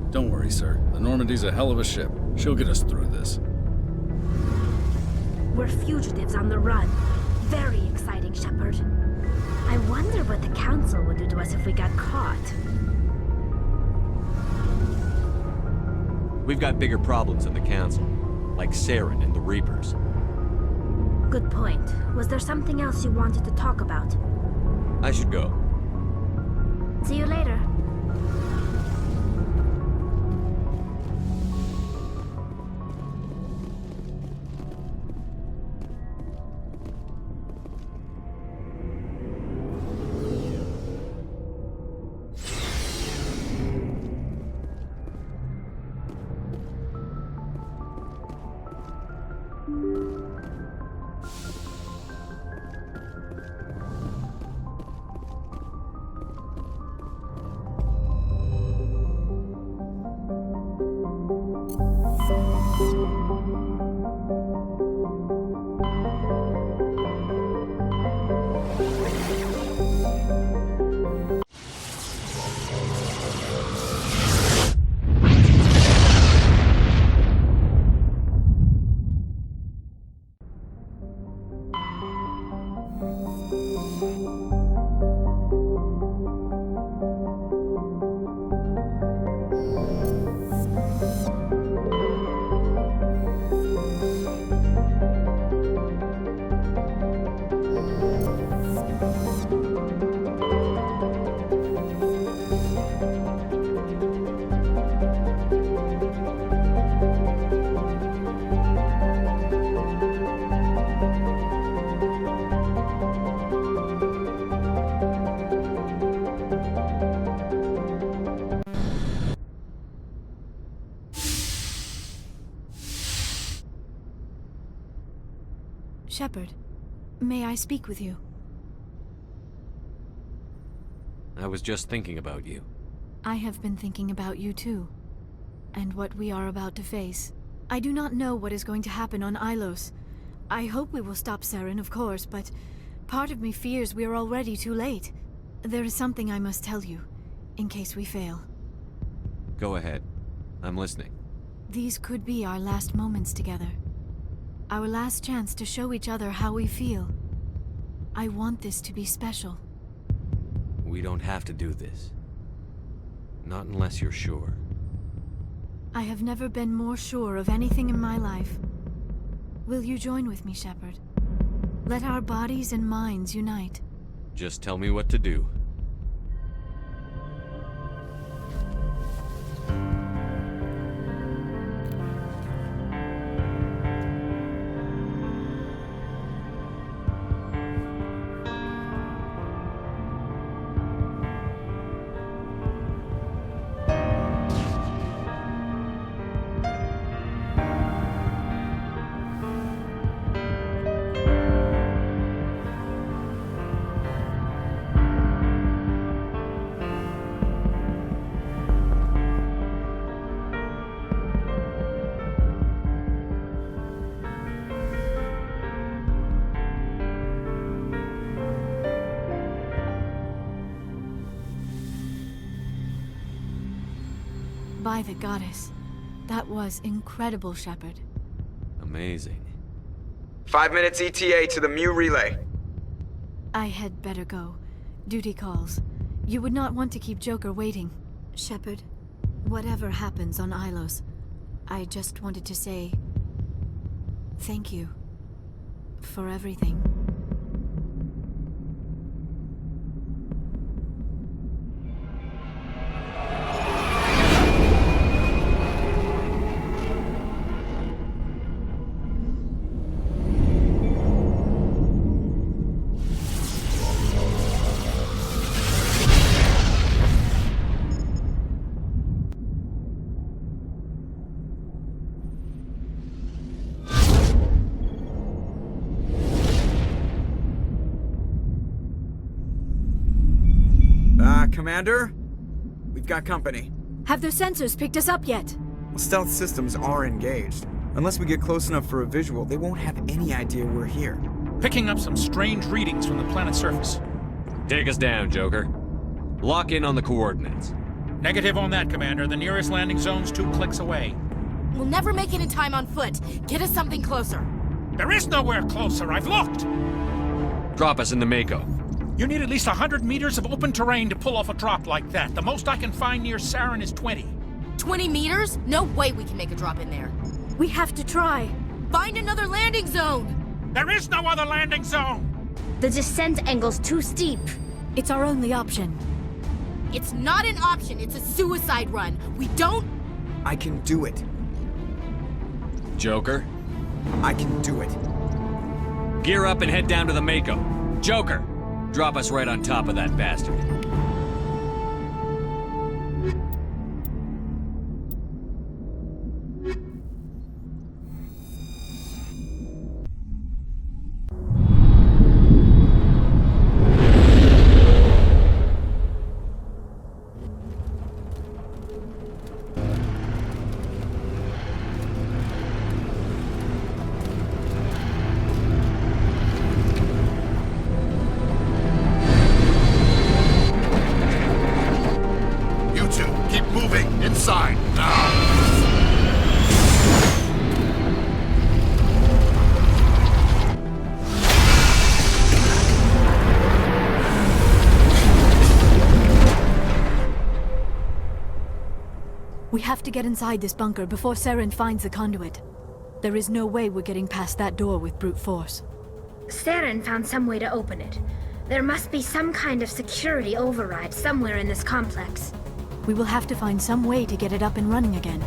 Don't worry, sir. The Normandy's a hell of a ship. She'll get us through this. We're fugitives on the run. Very exciting, Shepard. I wonder what the Council would do to us if we got caught. We've got bigger problems than the Council, like Saren and the Reapers. Good point. Was there something else you wanted to talk about? I should go. See you later. Shepard, may I speak with you? I was just thinking about you. I have been thinking about you too, and what we are about to face. I do not know what is going to happen on Ilos. I hope we will stop Saren, of course, but part of me fears we are already too late. There is something I must tell you, in case we fail. Go ahead. I'm listening. These could be our last moments together. Our last chance to show each other how we feel. I want this to be special. We don't have to do this. Not unless you're sure. I have never been more sure of anything in my life. Will you join with me, Shepard? Let our bodies and minds unite. Just tell me what to do. By the goddess. That was incredible, Shepard. Amazing. 5 minutes ETA to the Mu relay. I had better go. Duty calls. You would not want to keep Joker waiting. Shepard, whatever happens on Ilos, I just wanted to say thank you for everything. Commander? We've got company. Have their sensors picked us up yet? Well, stealth systems are engaged. Unless we get close enough for a visual, they won't have any idea we're here. Picking up some strange readings from the planet's surface. Take us down, Joker. Lock in on the coordinates. Negative on that, Commander. The nearest landing zone's 2 clicks away. We'll never make it in time on foot. Get us something closer. There is nowhere closer. I've looked. Drop us in the Mako. You need at least 100 meters of open terrain to pull off a drop like that. The most I can find near Saren is 20. 20 meters? No way we can make a drop in there. We have to try. Find another landing zone! There is no other landing zone! The descent angle's too steep. It's our only option. It's not an option, it's a suicide run. We don't... I can do it. Joker? I can do it. Gear up and head down to the Mako. Joker! Drop us right on top of that bastard. We have to get inside this bunker before Saren finds the conduit. There is no way we're getting past that door with brute force. Saren found some way to open it. There must be some kind of security override somewhere in this complex. We will have to find some way to get it up and running again.